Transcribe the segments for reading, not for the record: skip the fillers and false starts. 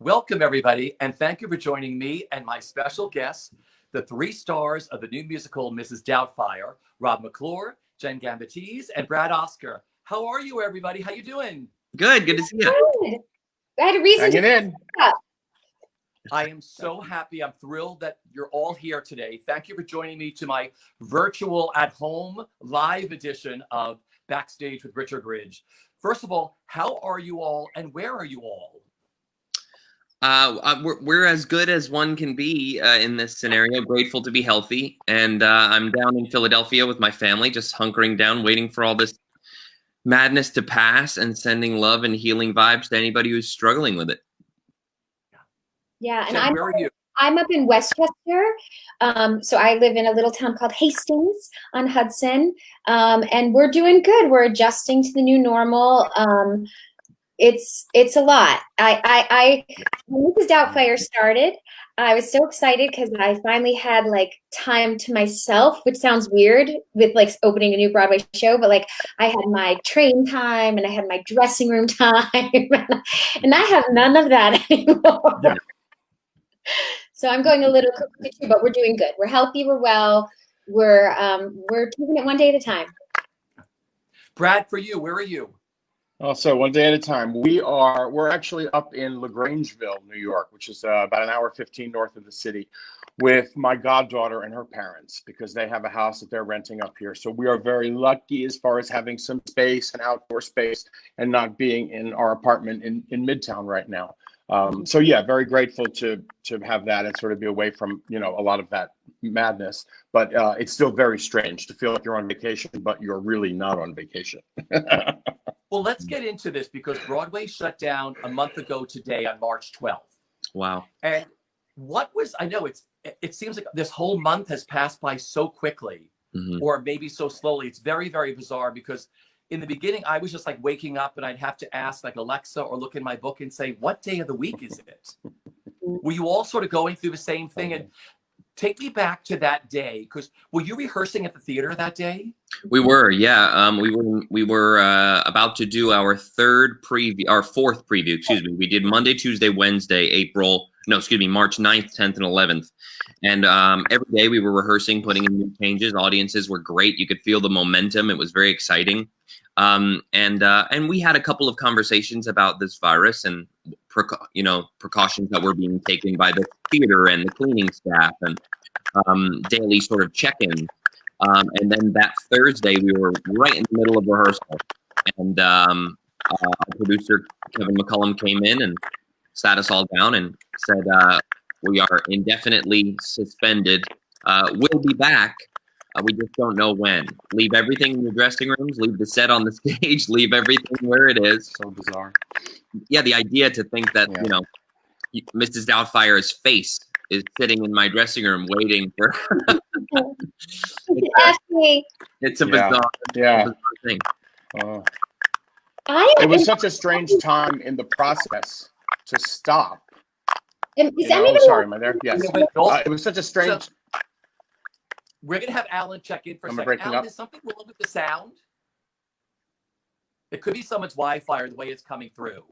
Welcome, everybody, and thank you for joining me and my special guests, the three stars of the new musical Mrs Doubtfire, Rob McClure, Jenn Gambatese, and Brad Oscar. How are you, everybody? How you doing? Good to see you. Good. I had a reason Hanging in. I am so happy. I'm thrilled that you're all here today. Thank you for joining me to my virtual at-home live edition of Backstage with Richard Ridge. First of all, how are you all and where are you all? We're as good as one can be in this scenario. Grateful to be healthy, and I'm down in Philadelphia with my family, just hunkering down, waiting for all this madness to pass and sending love and healing vibes to anybody who's struggling with it. Yeah, and Jenn, where are you? I'm up in Westchester, so I live in a little town called Hastings on Hudson, and we're doing good. We're adjusting to the new normal. It's a lot. When Mrs Doubtfire started, I was so excited because I finally had like time to myself, which sounds weird with like opening a new Broadway show, but like I had my train time and I had my dressing room time, and I have none of that anymore. Yeah. So I'm going a little cuckoo, but we're doing good. We're healthy. We're well. We're taking it one day at a time. Brad, for you, where are you? Also, one day at a time. We're actually up in LaGrangeville, New York, which is about an hour 15 north of the city, with my goddaughter and her parents because they have a house that they're renting up here. So we are very lucky as far as having some space and outdoor space and not being in our apartment in Midtown right now. So yeah, very grateful to have that and sort of be away from, a lot of that madness. But it's still very strange to feel like you're on vacation, but you're really not on vacation. Well, let's get into this because Broadway shut down a month ago today on March 12th. Wow. And I know it seems like this whole month has passed by so quickly, or maybe so slowly. It's very, very bizarre because in the beginning, I was just like waking up and I'd have to ask like Alexa or look in my book and say, what day of the week is it? Were you all sort of going through the same thing? And take me back to that day, because were you rehearsing at the theater that day? We were, yeah. We were about to do our fourth preview. Excuse me. We did Monday, Tuesday, Wednesday, March 9th, 10th, and 11th. And every day we were rehearsing, putting in new changes. Audiences were great. You could feel the momentum. It was very exciting. And we had a couple of conversations about this virus and precautions that were being taken by the theater and the cleaning staff and daily sort of check-in. And then that Thursday we were right in the middle of rehearsal, and producer Kevin McCullum came in and sat us all down and said, we are indefinitely suspended. We'll be back. We just don't know when. Leave everything in your dressing rooms, leave the set on the stage, leave everything where it is. So bizarre. Yeah, the idea to think that, Mrs. Doubtfire's face is sitting in my dressing room waiting for it's a bizarre, bizarre thing. It was such a strange time in the process to stop. Sorry, am I there? Yes. It was such a strange... We're going to have Alan check in for a second. Alan, is something wrong with the sound? It could be someone's Wi-Fi or the way it's coming through.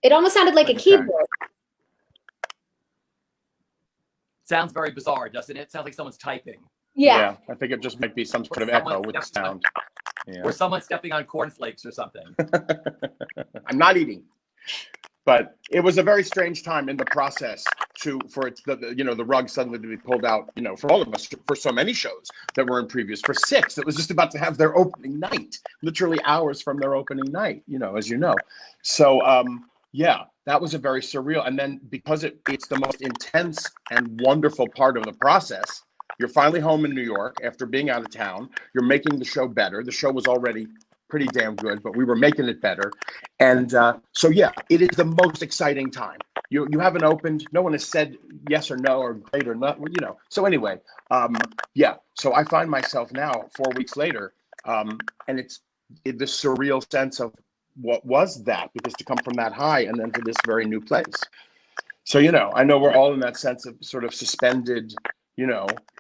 It almost sounded like a keyboard. Sounds very bizarre, doesn't it? Sounds like someone's typing. Yeah. I think it just might be some sort of echo with the sound. Or someone stepping on cornflakes or something. I'm not eating. But it was a very strange time in the process for the rug suddenly to be pulled out, for all of us, for so many shows that were in previews. For 6 that was just about to have their opening night, literally hours from their opening night, as you know. So, that was a very surreal. And then because it's the most intense and wonderful part of the process, you're finally home in New York after being out of town. You're making the show better. The show was already pretty damn good, but we were making it better. And it is the most exciting time. You haven't opened. No one has said yes or no or great or not, So anyway, so I find myself now 4 weeks later, and it's this surreal sense of what was that, because to come from that high and then to this very new place. So, I know we're all in that sense of sort of suspended,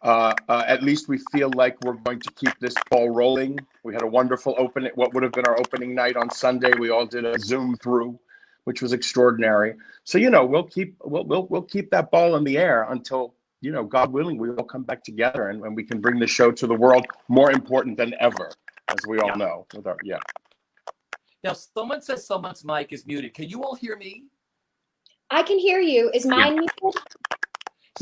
at least we feel like we're going to keep this ball rolling. We had a wonderful opening, what would have been our opening night on Sunday. We all did a Zoom through which was extraordinary. So, you know, we'll keep that ball in the air until, you know, God willing, we all come back together and we can bring the show to the world, more important than ever, as we all know. With our, Now, someone says someone's mic is muted. Can you all hear me? I can hear you. Is mine muted?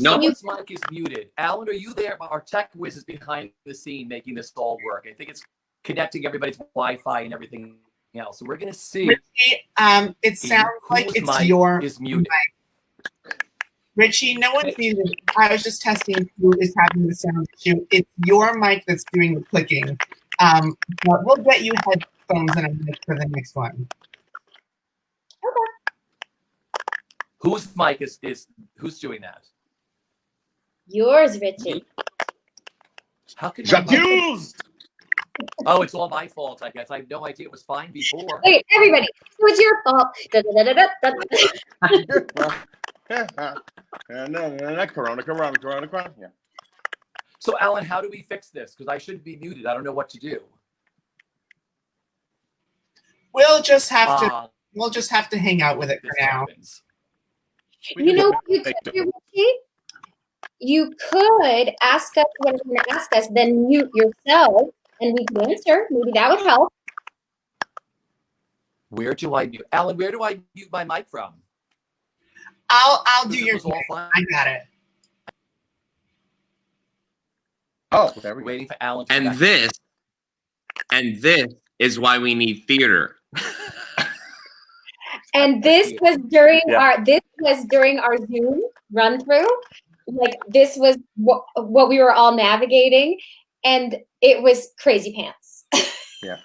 No. Someone's mic is muted. Alan, are you there? Our tech whiz is behind the scene making this all work. I think it's connecting everybody's Wi-Fi and everything else. So we're going to see. Richie, it sounds like whose it's mic your is muted. mic. Richie, no one's muted. I was just testing who is having the sound issue. It's your mic that's doing the clicking. But we'll get you headphones and a mic for the next one. Whose mic is who's doing that? Yours, Richie. How can J'accuse! Oh, it's all my fault, I guess. I have no idea. It was fine before. Wait, everybody. So it's your fault. Da, da, da, da, da, da. Corona. Yeah. So, Alan, how do we fix this? Because I shouldn't be muted. I don't know what to do. We'll just have to hang out with it for now. Happens. You know what you could do, Richie? You could ask us what you're going to ask us, then mute yourself, and we can answer. Maybe that would help. Where do I mute? Alan, where do I mute my mic from? I'll do This your was all thing. fine. I got it. Oh, there we go. Waiting for Alan. And this is why we need theater. And this was during our Zoom run through. Like this was what we were all navigating, and it was crazy pants. Yeah,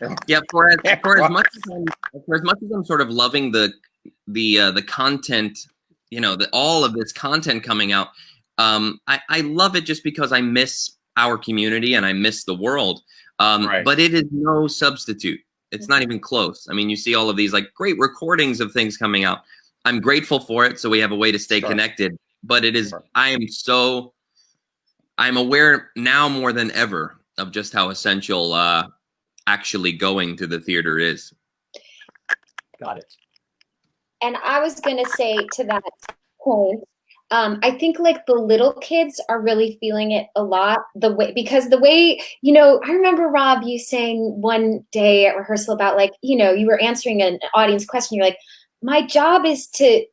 for as much as I'm sort of loving the content, you know, all of this content coming out, I love it just because I miss our community and I miss the world. Right. But it is no substitute. It's not even close. I mean, you see all of these like great recordings of things coming out. I'm grateful for it, so we have a way to stay connected. But it is, Sure. I'm aware now more than ever of just how essential actually going to the theater is. Got it. And I was gonna say to that point, I think like the little kids are really feeling it a lot. Because the way, you know, I remember Rob, you saying one day at rehearsal about like, you know, you were answering an audience question. You're like, my job is to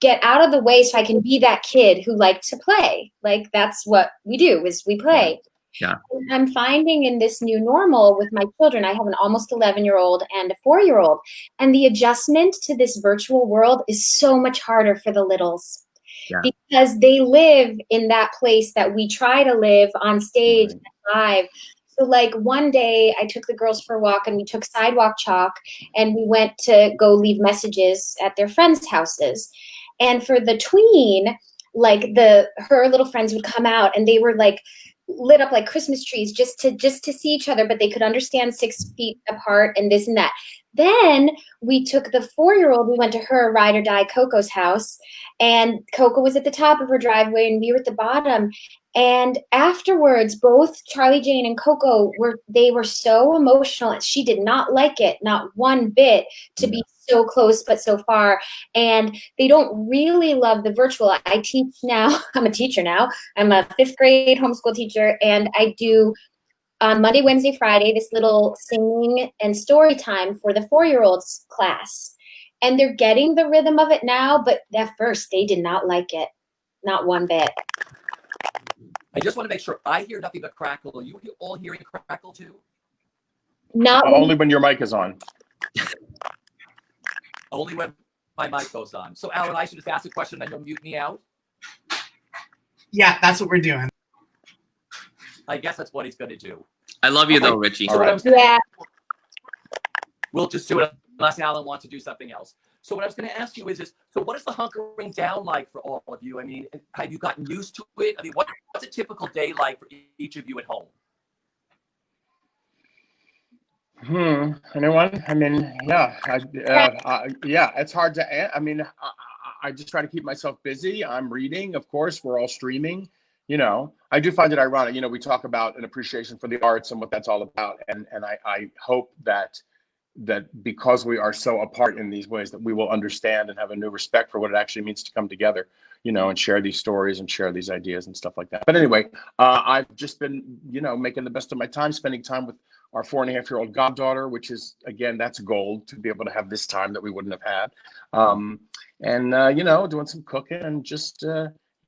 get out of the way so I can be that kid who liked to play. Like that's what we do is we play. Yeah. And I'm finding in this new normal with my children, I have an almost 11-year-old and a 4-year-old, and the adjustment to this virtual world is so much harder for the littles. Yeah. Because they live in that place that we try to live on stage and live. So like one day I took the girls for a walk and we took sidewalk chalk and we went to go leave messages at their friends' houses. And for the tween, like her little friends would come out and they were like lit up like Christmas trees just to see each other, but they could understand 6 feet apart and this and that. Then we took the 4-year-old, we went to her ride or die Coco's house, and Coco was at the top of her driveway and we were at the bottom. And afterwards, both Charlie Jane and Coco were so emotional, and she did not like it, not one bit, to be so close but so far. And they don't really love the virtual. I teach now. I'm a teacher now. I'm a 5th grade homeschool teacher, and I do on Monday, Wednesday, Friday this little singing and story time for the 4-year-olds class. And they're getting the rhythm of it now, but at first they did not like it, not one bit. I just want to make sure I hear nothing but crackle. Are you all hearing crackle too? Not Only when your mic is on. Only when my mic goes on. So, Alan, I should just ask a question and you'll mute me out? Yeah, that's what we're doing. I guess that's what he's going to do. I love you though, Richie. So what I was gonna, Yeah. We'll just do it unless Alan wants to do something else. So what I was going to ask you is so what is the hunkering down like for all of you? I mean, have you gotten used to it? I mean, what's a typical day like for each of you at home? Anyone? I mean, yeah, it's hard to. I mean, I just try to keep myself busy. I'm reading, of course. We're all streaming. You know, I do find it ironic. You know, we talk about an appreciation for the arts and what that's all about, and I hope that, that because we are so apart in these ways, that we will understand and have a new respect for what it actually means to come together, you know, and share these stories and share these ideas and stuff like that. But anyway, I've just been, you know, making the best of my time, spending time with our 4.5-year-old goddaughter, which is, again, that's gold to be able to have this time that we wouldn't have had. You know, doing some cooking and just,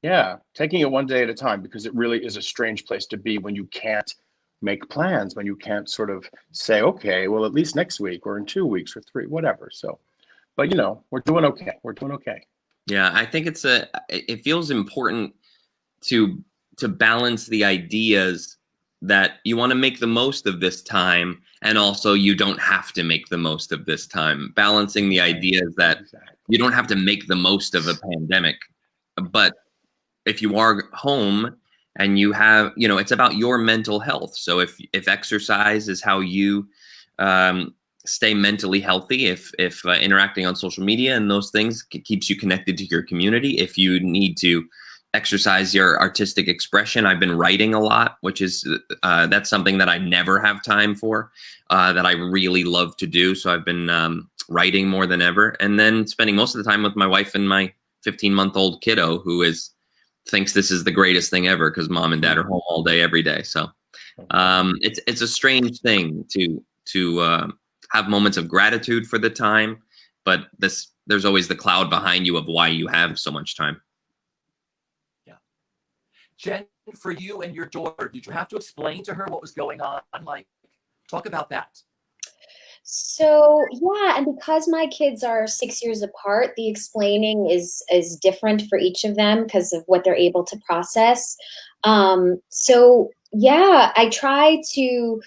yeah, taking it one day at a time, because it really is a strange place to be when you can't make plans, when you can't sort of say, okay, well, at least next week or in 2 weeks or 3, whatever. So, but you know, we're doing okay. We're doing okay. Yeah, I think it feels important to balance the ideas that you want to make the most of this time, and also you don't have to make the most of this time. Balancing the ideas that you don't have to make the most of a pandemic, but if you are home and you have, you know, it's about your mental health. So if exercise is how you stay mentally healthy, if interacting on social media and those things keeps you connected to your community, if you need to exercise your artistic expression. I've been writing a lot, which is that's something that I never have time for, that I really love to do. So I've been writing more than ever, and then spending most of the time with my wife and my 15-month-old kiddo, who thinks this is the greatest thing ever because mom and dad are home all day every day. So it's a strange thing to have moments of gratitude for the time, but there's always the cloud behind you of why you have so much time. Jenn, for you and your daughter, did you have to explain to her what was going on? Like, talk about that. So yeah, and because my kids are 6 years apart, the explaining is different for each of them because of what they're able to process. So yeah, I try to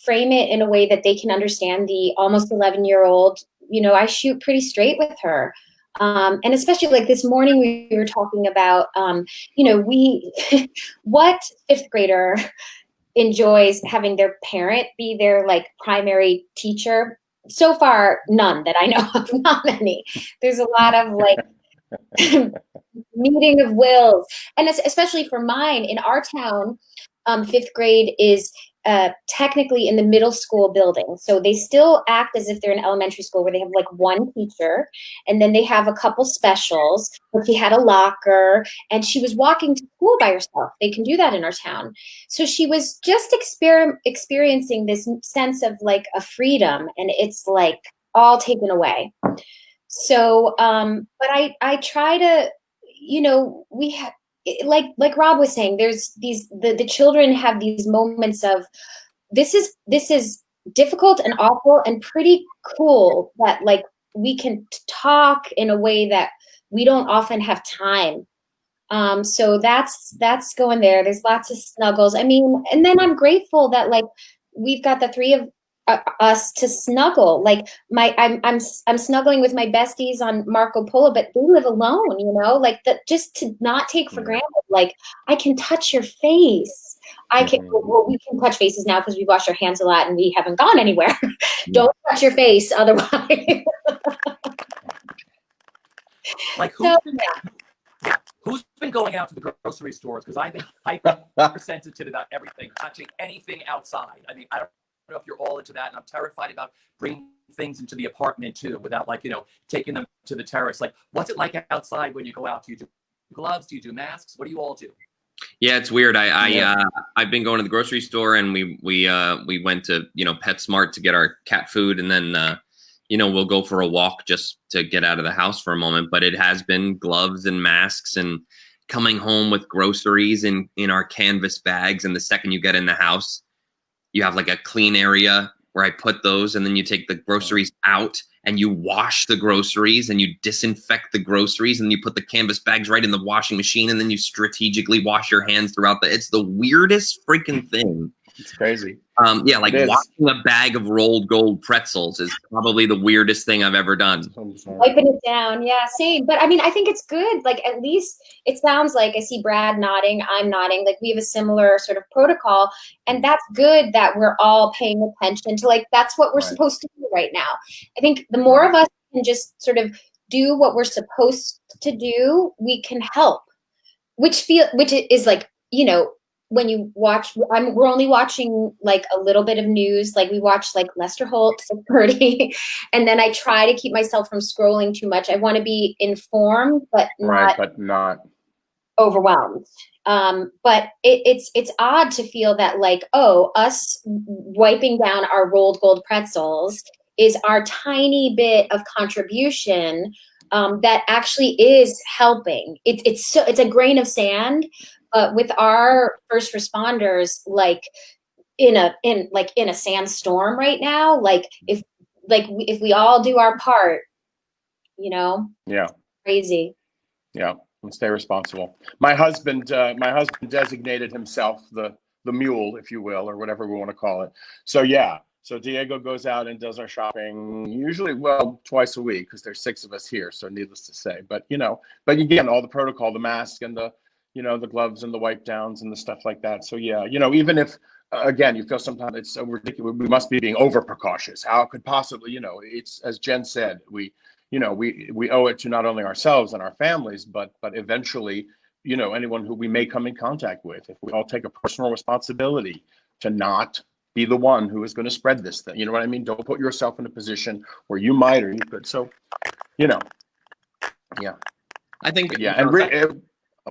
frame it in a way that they can understand. The almost 11-year-old, you know, I shoot pretty straight with her. And especially like this morning, we were talking about, you know, what 5th grader enjoys having their parent be their like primary teacher? So far, none that I know of, not many. There's a lot of like meeting of wills. And especially for mine in our town, 5th grade is technically in the middle school building. So they still act as if they're in elementary school, where they have like one teacher, and then they have a couple specials, but she had a locker and she was walking to school by herself. They can do that in our town. So she was just experiencing this sense of like a freedom, and it's like all taken away. So, but I try to, you know, we have, like Rob was saying, there's the children have these moments of this is difficult and awful and pretty cool, that like we can talk in a way that we don't often have time. So that's going there. There's lots of snuggles. I mean, and then I'm grateful that like we've got the 3 of us to snuggle. Like I'm snuggling with my besties on Marco Polo, but they live alone, you know, like just to not take for granted, like I can touch your face. I can, well, we can touch faces now because we wash our hands a lot and we haven't gone anywhere. Don't touch your face otherwise. Like who's been going out to the grocery stores? Because I've been hypersensitive about everything, touching anything outside. I mean, I don't know if you're all into that, and I'm terrified about bringing things into the apartment too, without like, you know, taking them to the terrace. Like, what's it like outside when you go out? Do you do gloves? Do you do masks? What do you all do? Yeah, it's weird. I've been going to the grocery store, and we went to, you know, PetSmart to get our cat food, and then you know, we'll go for a walk just to get out of the house for a moment. But it has been gloves and masks, and coming home with groceries in our canvas bags, and the second you get in the house, you have like a clean area where I put those, and then you take the groceries out and you wash the groceries and you disinfect the groceries, and you put the canvas bags right in the washing machine, and then you strategically wash your hands throughout it's the weirdest freaking thing. It's crazy. Yeah, like washing a bag of rolled gold pretzels is probably the weirdest thing I've ever done. Wiping it down, yeah, same. But I mean, I think it's good. Like, at least it sounds like I see Brad nodding, I'm nodding. Like, we have a similar sort of protocol, and that's good that we're all paying attention to. Like, that's what we're supposed to do right now. I think the more of us can just sort of do what we're supposed to do, we can help. Which is like, you know, when you watch, we're only watching like a little bit of news. Like we watch like Lester Holt, 6:30, and then I try to keep myself from scrolling too much. I want to be informed, but not overwhelmed. But it's odd to feel that like, oh, us wiping down our rolled gold pretzels is our tiny bit of contribution that actually is helping. It's a grain of sand. But with our first responders, like in a sandstorm right now, like if we all do our part, you know, yeah, crazy. yeah, and stay responsible. My husband designated himself the mule, if you will, or whatever we want to call it. So yeah, so Diego goes out and does our shopping usually, well, twice a week because there's 6 of us here. So needless to say, but again, all the protocol, the mask and the gloves and the wipe downs and the stuff like that. So yeah, even if, again, you feel sometimes it's so ridiculous, we must be being over precautious. How could possibly, it's, as Jen said, we owe it to not only ourselves and our families, but eventually, anyone who we may come in contact with, if we all take a personal responsibility to not be the one who is going to spread this thing. You know what I mean? Don't put yourself in a position where you might or you could. So, yeah. I think, yeah. And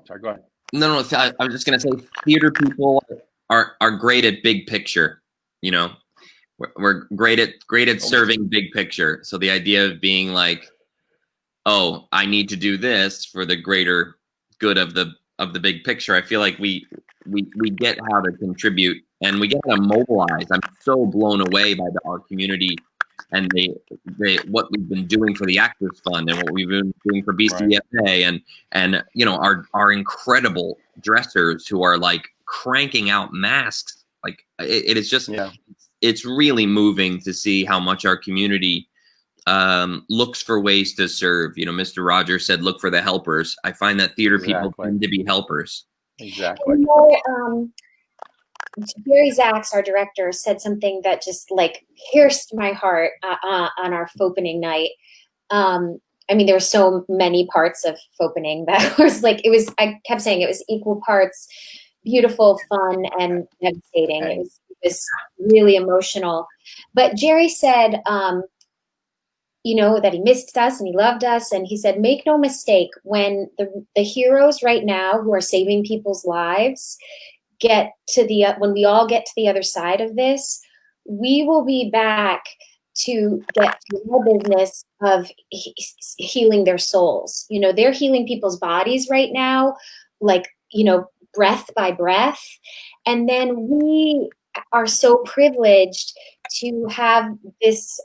sorry, go ahead. No, I was just gonna say, theater people are great at big picture. We're great at serving big picture. So the idea of being like, oh, I need to do this for the greater good of the big picture. I feel like we get how to contribute and we get how to mobilize. I'm so blown away by our community and what we've been doing for the Actors Fund and what we've been doing for BCFA and our incredible dressers who are like cranking out masks. Like it is just, it's really moving to see how much our community looks for ways to serve. Mr. Rogers said, look for the helpers. I find that theater people tend to be helpers. Exactly. Jerry Zaks, our director, said something that just like pierced my heart on our opening night. I mean, there were so many parts of opening that was like, I kept saying it was equal parts beautiful, fun, and devastating. It was really emotional. But Jerry said, that he missed us and he loved us. And he said, make no mistake, when the heroes right now who are saving people's lives when we all get to the other side of this, we will be back to get to the business of healing their souls. They're healing people's bodies right now, like, breath by breath. And then we are so privileged to have this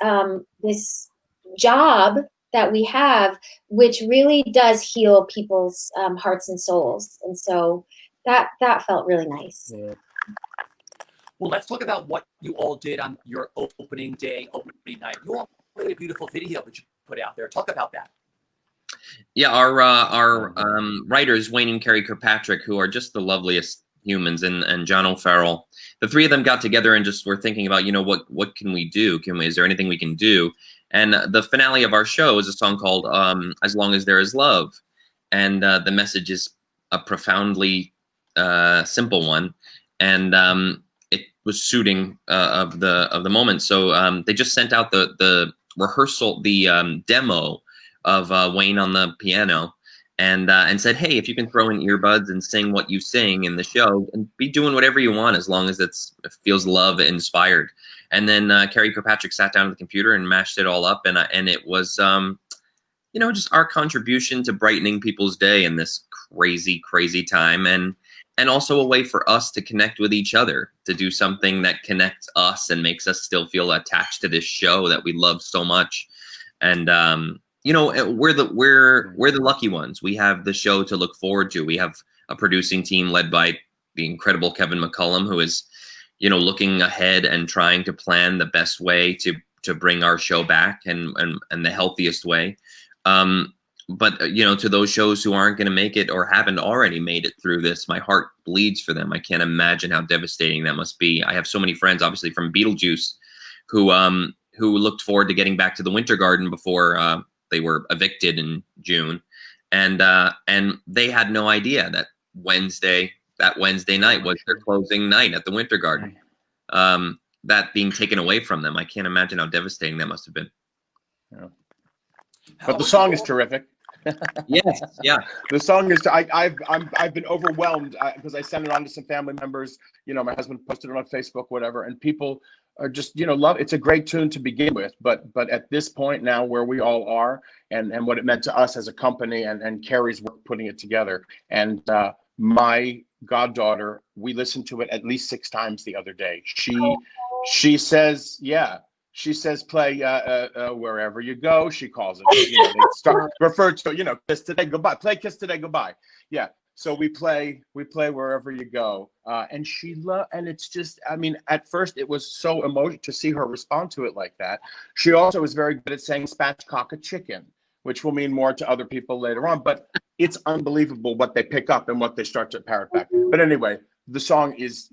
job that we have, which really does heal people's hearts and souls. And so that felt really nice. Yeah. Well, let's talk about what you all did on your opening night. You all made a beautiful video that you put out there. Talk about that. Yeah, our writers, Wayne and Carrie Kirkpatrick, who are just the loveliest humans, and John O'Farrell, the 3 of them got together and just were thinking about, what can we do? Is there anything we can do? And the finale of our show is a song called As Long as There Is Love. And the message is a profoundly simple one. And it was suiting of the moment. So they just sent out the rehearsal, the demo of Wayne on the piano, and said, hey, if you can throw in earbuds and sing what you sing in the show, and be doing whatever you want as long as it feels love inspired. And then Carrie Kirkpatrick sat down at the computer and mashed it all up, and it was just our contribution to brightening people's day in this crazy time, and also a way for us to connect with each other, to do something that connects us and makes us still feel attached to this show that we love so much. And we're the lucky ones. We have the show to look forward to. We have a producing team led by the incredible Kevin McCullum, who is, looking ahead and trying to plan the best way to bring our show back and the healthiest way. But to those shows who aren't going to make it or haven't already made it through this, my heart bleeds for them. I can't imagine how devastating that must be. I have so many friends, obviously from Beetlejuice, who looked forward to getting back to the Winter Garden before they were evicted in June, and they had no idea that Wednesday that Wednesday night was their closing night at the Winter Garden. That being taken away from them, I can't imagine how devastating that must have been. Yeah. But the song is terrific. Yes, yeah. The song is. I've been overwhelmed because I sent it on to some family members. You know, my husband posted it on Facebook, whatever, and people are just, you know, love. It's a great tune to begin with, but at this point now, where we all are, and what it meant to us as a company, and Carrie's work putting it together, and my goddaughter, we listened to it at least 6 times the other day. She says, yeah. She says, play wherever you go, she calls it. You know, they start refer to, you know, kiss today, goodbye. Play kiss today, goodbye. Yeah. So we play wherever you go. And and it's just, I mean, at first it was so emotional to see her respond to it like that. She also was very good at saying spatchcock a chicken, which will mean more to other people later on. But it's unbelievable what they pick up and what they start to parrot back. But anyway, the song is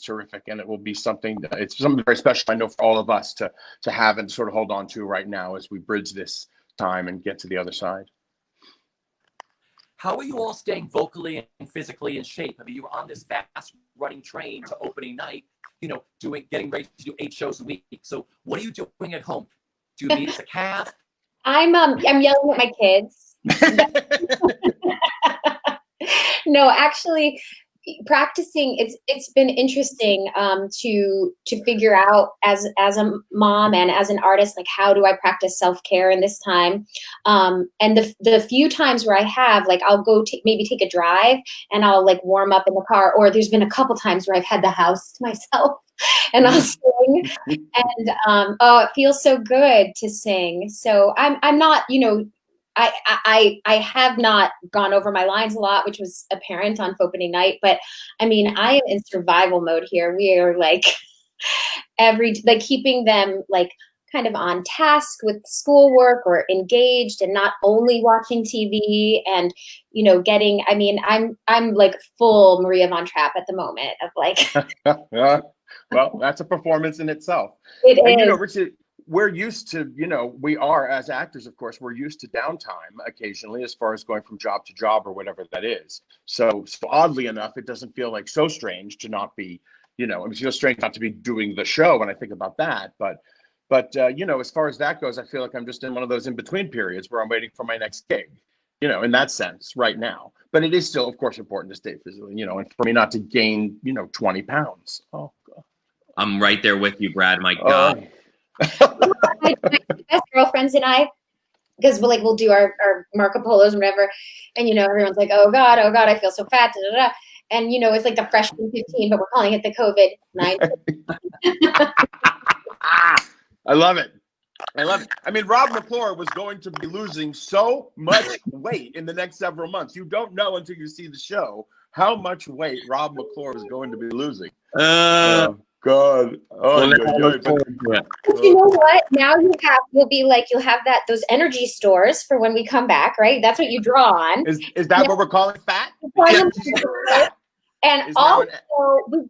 terrific, and it will be something it's something very special, I know, for all of us to have and sort of hold on to right now as we bridge this time and get to the other side. How are you all staying vocally and physically in shape? I mean, you were on this fast running train to opening night, you know, getting ready to do 8 shows a week. So what are you doing at home? Do you meet as a cast? I'm yelling at my kids. No, actually, practicing, it's been interesting to figure out as a mom and as an artist, like, how do I practice self-care in this time, and the few times where I have, like, I'll go maybe take a drive and I'll, like, warm up in the car, or there's been a couple times where I've had the house to myself and I'll sing, and oh, it feels so good to sing. So I'm not, you know, I have not gone over my lines a lot, which was apparent on opening night. But I mean, I am in survival mode here. We are like keeping them like kind of on task with schoolwork or engaged and not only watching TV and, you know, I'm like full Maria Von Trapp at the moment of like. Well, that's a performance in itself. It is. You know, Richard, we're used to, you know, we are, as actors, of course, we're used to downtime occasionally as far as going from job to job or whatever that is. So oddly enough, it doesn't feel like so strange to not be, you know, it feels strange not to be doing the show when I think about that. But you know, as far as that goes, I feel like I'm just in one of those in-between periods where I'm waiting for my next gig, you know, in that sense right now. But it is still, of course, important to stay physically, you know, and for me not to gain, you know, 20 pounds. Oh, God. I'm right there with you, Brad. My God. My best girlfriends and I, because we'll do our Marco Polos and whatever, and, you know, everyone's like, oh God, I feel so fat, da, da, da. And, you know, it's like the freshman 15, but we're calling it the COVID-19. I love it. I mean, Rob McClure was going to be losing so much weight in the next several months. You don't know until you see the show how much weight Rob McClure is going to be losing. God. Oh, But you know what? Now you'll have those energy stores for when we come back, right? That's what you draw on. Is that what we're calling fat? And also,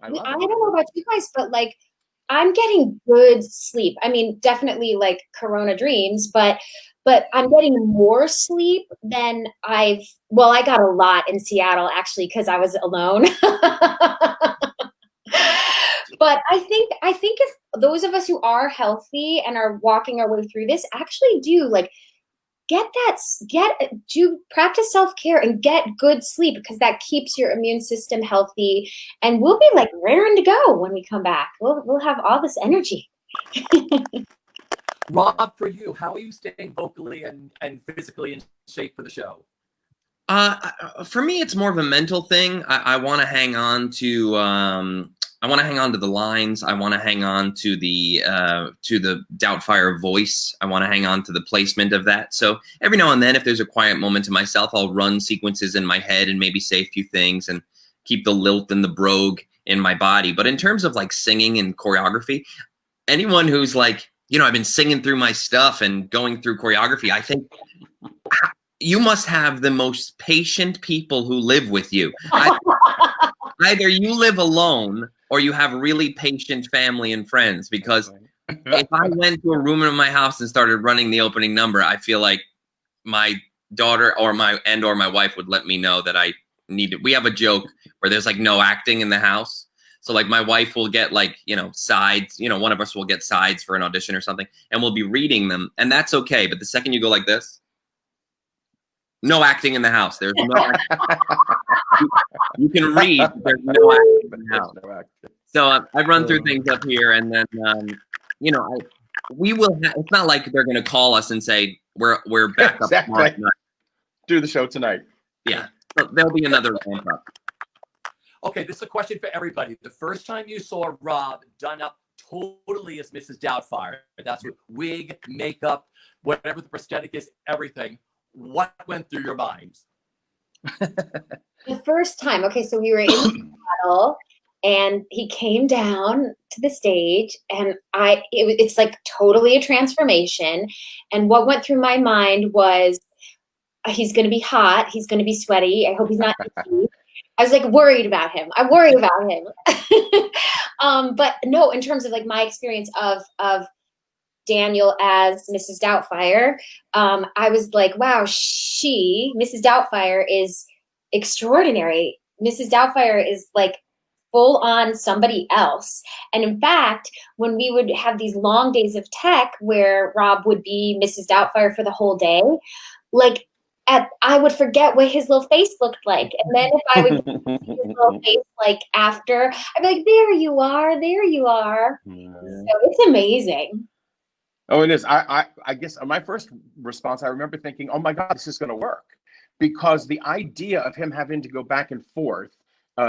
I don't know about you guys, but like, I'm getting good sleep. I mean, definitely like Corona dreams, but I'm getting more sleep than I got a lot in Seattle actually, because I was alone. But I think if those of us who are healthy and are walking our way through this actually do like do practice self-care and get good sleep, because that keeps your immune system healthy, and we'll be like raring to go when we come back. We'll have all this energy. Rob, for you, how are you staying vocally and physically in shape for the show? For me, it's more of a mental thing. I want to hang on to the lines. I want to hang on to the Doubtfire voice. I want to hang on to the placement of that. So every now and then, if there's a quiet moment to myself, I'll run sequences in my head and maybe say a few things and keep the lilt and the brogue in my body. But in terms of like singing and choreography, anyone who's like, you know, I've been singing through my stuff and going through choreography, I think you must have the most patient people who live with you. Either you live alone or you have really patient family and friends, because if I went to a room in my house and started running the opening number, I feel like my daughter or my wife would let me know that I need to. We have a joke where there's like no acting in the house. So like my wife will get like, sides, one of us will get sides for an audition or something, and we'll be reading them, and that's okay. But the second you go like this, no acting in the house. There's no acting. You can read, but there's no acting in the house. So I run through things up here, and then, we will, it's not like they're going to call us and say, we're back up. Exactly. Do the show tonight. Yeah. So there'll be another ramp up. Okay, this is a question for everybody. The first time you saw Rob done up totally as Mrs. Doubtfire, that's with wig, makeup, whatever the prosthetic is, everything, what went through your mind? The first time, okay, so we were in Seattle, and he came down to the stage, and it's like totally a transformation. And what went through my mind was, he's going to be hot, he's going to be sweaty, I hope he's not itchy. I was like worried about him. I worry about him. But no, in terms of like my experience of Daniel as Mrs. Doubtfire, I was like, wow, Mrs. Doubtfire is extraordinary. Mrs. Doubtfire is like full on somebody else. And in fact, when we would have these long days of tech where Rob would be Mrs. Doubtfire for the whole day, like I would forget what his little face looked like. And then if I would see his little face like after, I'd be like, there you are, there you are. Yeah. So it's amazing. Oh, it is. I guess my first response, I remember thinking, oh my God, this is going to work. Because the idea of him having to go back and forth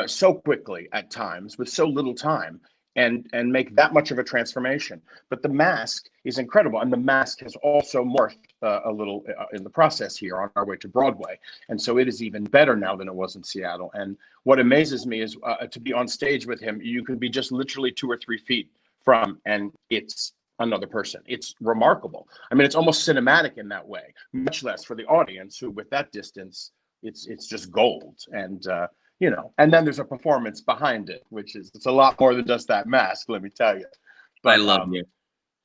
so quickly at times with so little time and make that much of a transformation. But the mask is incredible. And the mask has also morphed a little in the process here on our way to Broadway. And so it is even better now than it was in Seattle. And what amazes me is to be on stage with him, you could be just literally 2 or 3 feet from, and it's another person. It's remarkable. I mean, it's almost cinematic in that way, much less for the audience who with that distance, it's just gold. And, and then there's a performance behind it, which is, it's a lot more than just that mask, let me tell you. But, I love you.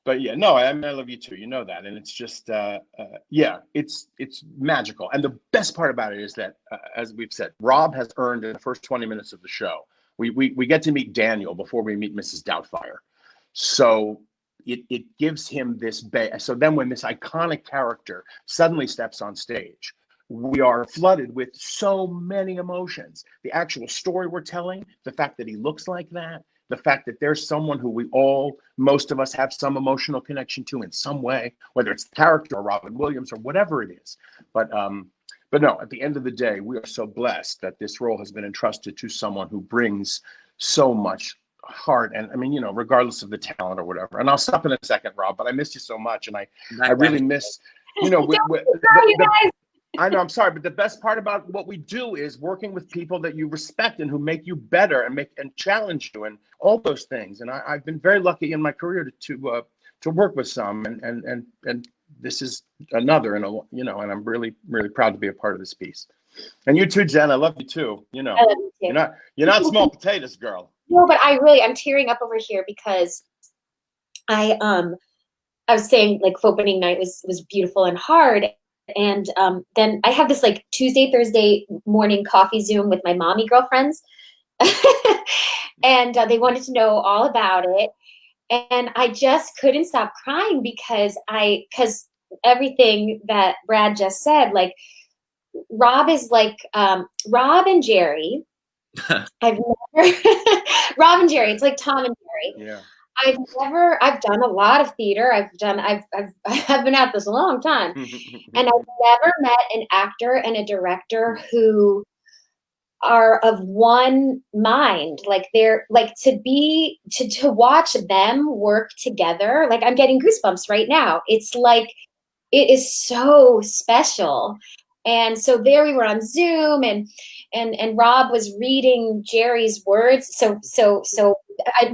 But yeah, no, I love you too. You know that. And it's just, it's magical. And the best part about it is that, as we've said, Rob has earned in the first 20 minutes of the show. We get to meet Daniel before we meet Mrs. Doubtfire. So it gives him this base. So then when this iconic character suddenly steps on stage, we are flooded with so many emotions. The actual story we're telling, the fact that he looks like that, the fact that there's someone who most of us have some emotional connection to in some way, whether it's the character or Robin Williams or whatever it is. But no, at the end of the day, we are so blessed that this role has been entrusted to someone who brings so much heart. And I mean, regardless of the talent or whatever. And I'll stop in a second, Rob, but I miss you so much. And I really miss, I know, I'm sorry, but the best part about what we do is working with people that you respect and who make you better and challenge you and all those things. And I've been very lucky in my career to work with some, and this is another, and I'm really, really proud to be a part of this piece. And you too, Jen. I love you too. I love you too. You're not small potatoes, girl. No, but I'm tearing up over here because I was saying like opening night was beautiful and hard. And then I have this like Tuesday, Thursday morning coffee Zoom with my mommy girlfriends. And they wanted to know all about it. And I just couldn't stop crying because everything that Brad just said, like Rob is like Rob and Jerry. Rob and Jerry, it's like Tom and Jerry. Yeah. I've done a lot of theater. I've been at this a long time. And I've never met an actor and a director who are of one mind. Like they're like to watch them work together. Like I'm getting goosebumps right now. It's like, it is so special. And so there we were on Zoom and Rob was reading Jerry's words. So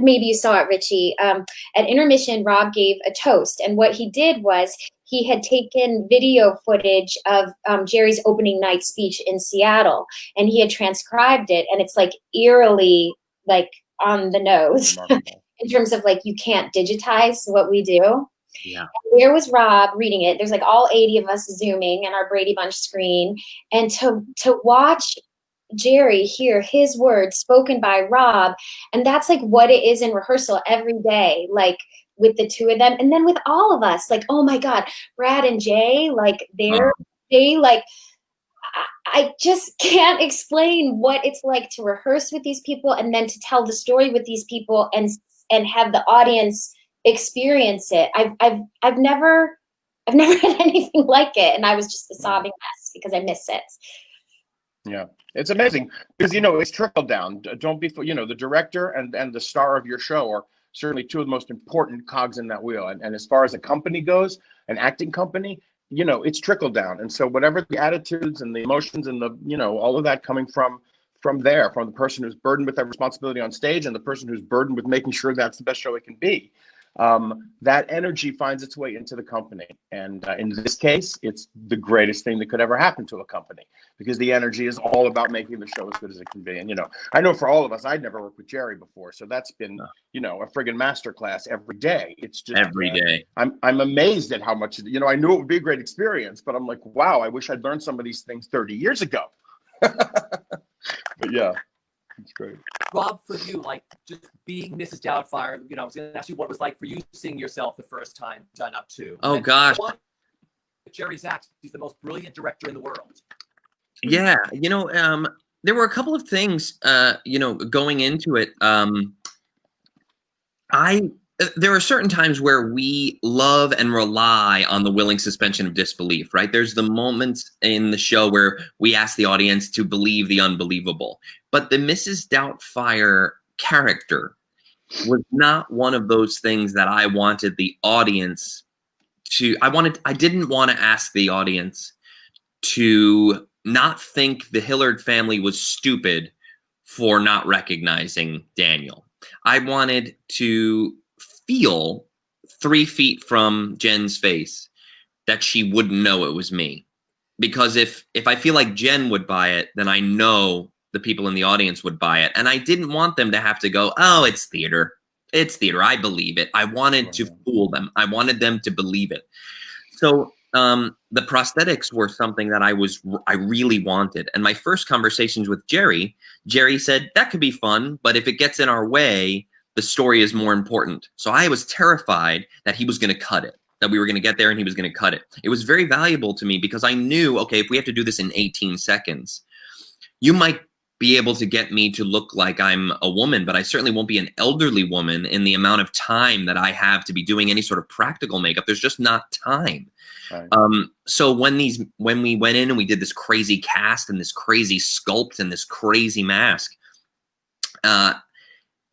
maybe you saw it, Richie. At intermission, Rob gave a toast. And what he did was he had taken video footage of Jerry's opening night speech in Seattle, and he had transcribed it. And it's like eerily like on the nose in terms of like, you can't digitize what we do. Yeah. And there was Rob reading it. There's like all 80 of us Zooming on our Brady Bunch screen. And to watch Jerry hear his words spoken by Rob. And that's like what it is in rehearsal every day, like with the two of them. And then with all of us, like, oh my God, Brad and Jay, like they like, I just can't explain what it's like to rehearse with these people and then to tell the story with these people and have the audience experience it. I've never had anything like it, and I was just a sobbing mess because I miss it. Yeah, it's amazing because it's trickled down. Don't be, the director and the star of your show are certainly two of the most important cogs in that wheel. And as far as a company goes, an acting company, it's trickled down. And so whatever the attitudes and the emotions and the, all of that coming from the person who's burdened with that responsibility on stage and the person who's burdened with making sure that's the best show it can be, that energy finds its way into the company. And in this case, it's the greatest thing that could ever happen to a company because the energy is all about making the show as good as it can be. And, I know for all of us, I'd never worked with Jerry before. So that's been, a friggin' masterclass every day. It's just every day. I'm amazed at how much, I knew it would be a great experience, but I'm like, wow, I wish I'd learned some of these things 30 years ago. But yeah, it's great. Rob, for you, like just being Mrs. Doubtfire, I was going to ask you what it was like for you seeing yourself the first time done up to. Oh, gosh. Jerry Zaks, he's the most brilliant director in the world. Yeah, there were a couple of things, going into it. There are certain times where we love and rely on the willing suspension of disbelief, right? There's the moments in the show where we ask the audience to believe the unbelievable. But the Mrs. Doubtfire character was not one of those things that I wanted the audience to, I didn't want to ask the audience to not think the Hillard family was stupid for not recognizing Daniel. I wanted to feel 3 feet from Jen's face that she wouldn't know it was me. Because if I feel like Jenn would buy it, then I know the people in the audience would buy it. And I didn't want them to have to go, oh, it's theater. It's theater. I believe it. I wanted to fool them. I wanted them to believe it. So the prosthetics were something that I really wanted. And my first conversations with Jerry said, that could be fun, but if it gets in our way, the story is more important. So I was terrified that he was going to cut it, that we were going to get there and he was going to cut it. It was very valuable to me because I knew, okay, if we have to do this in 18 seconds, you might be able to get me to look like I'm a woman, but I certainly won't be an elderly woman in the amount of time that I have to be doing any sort of practical makeup. There's just not time. Right. So when we went in and we did this crazy cast and this crazy sculpt and this crazy mask,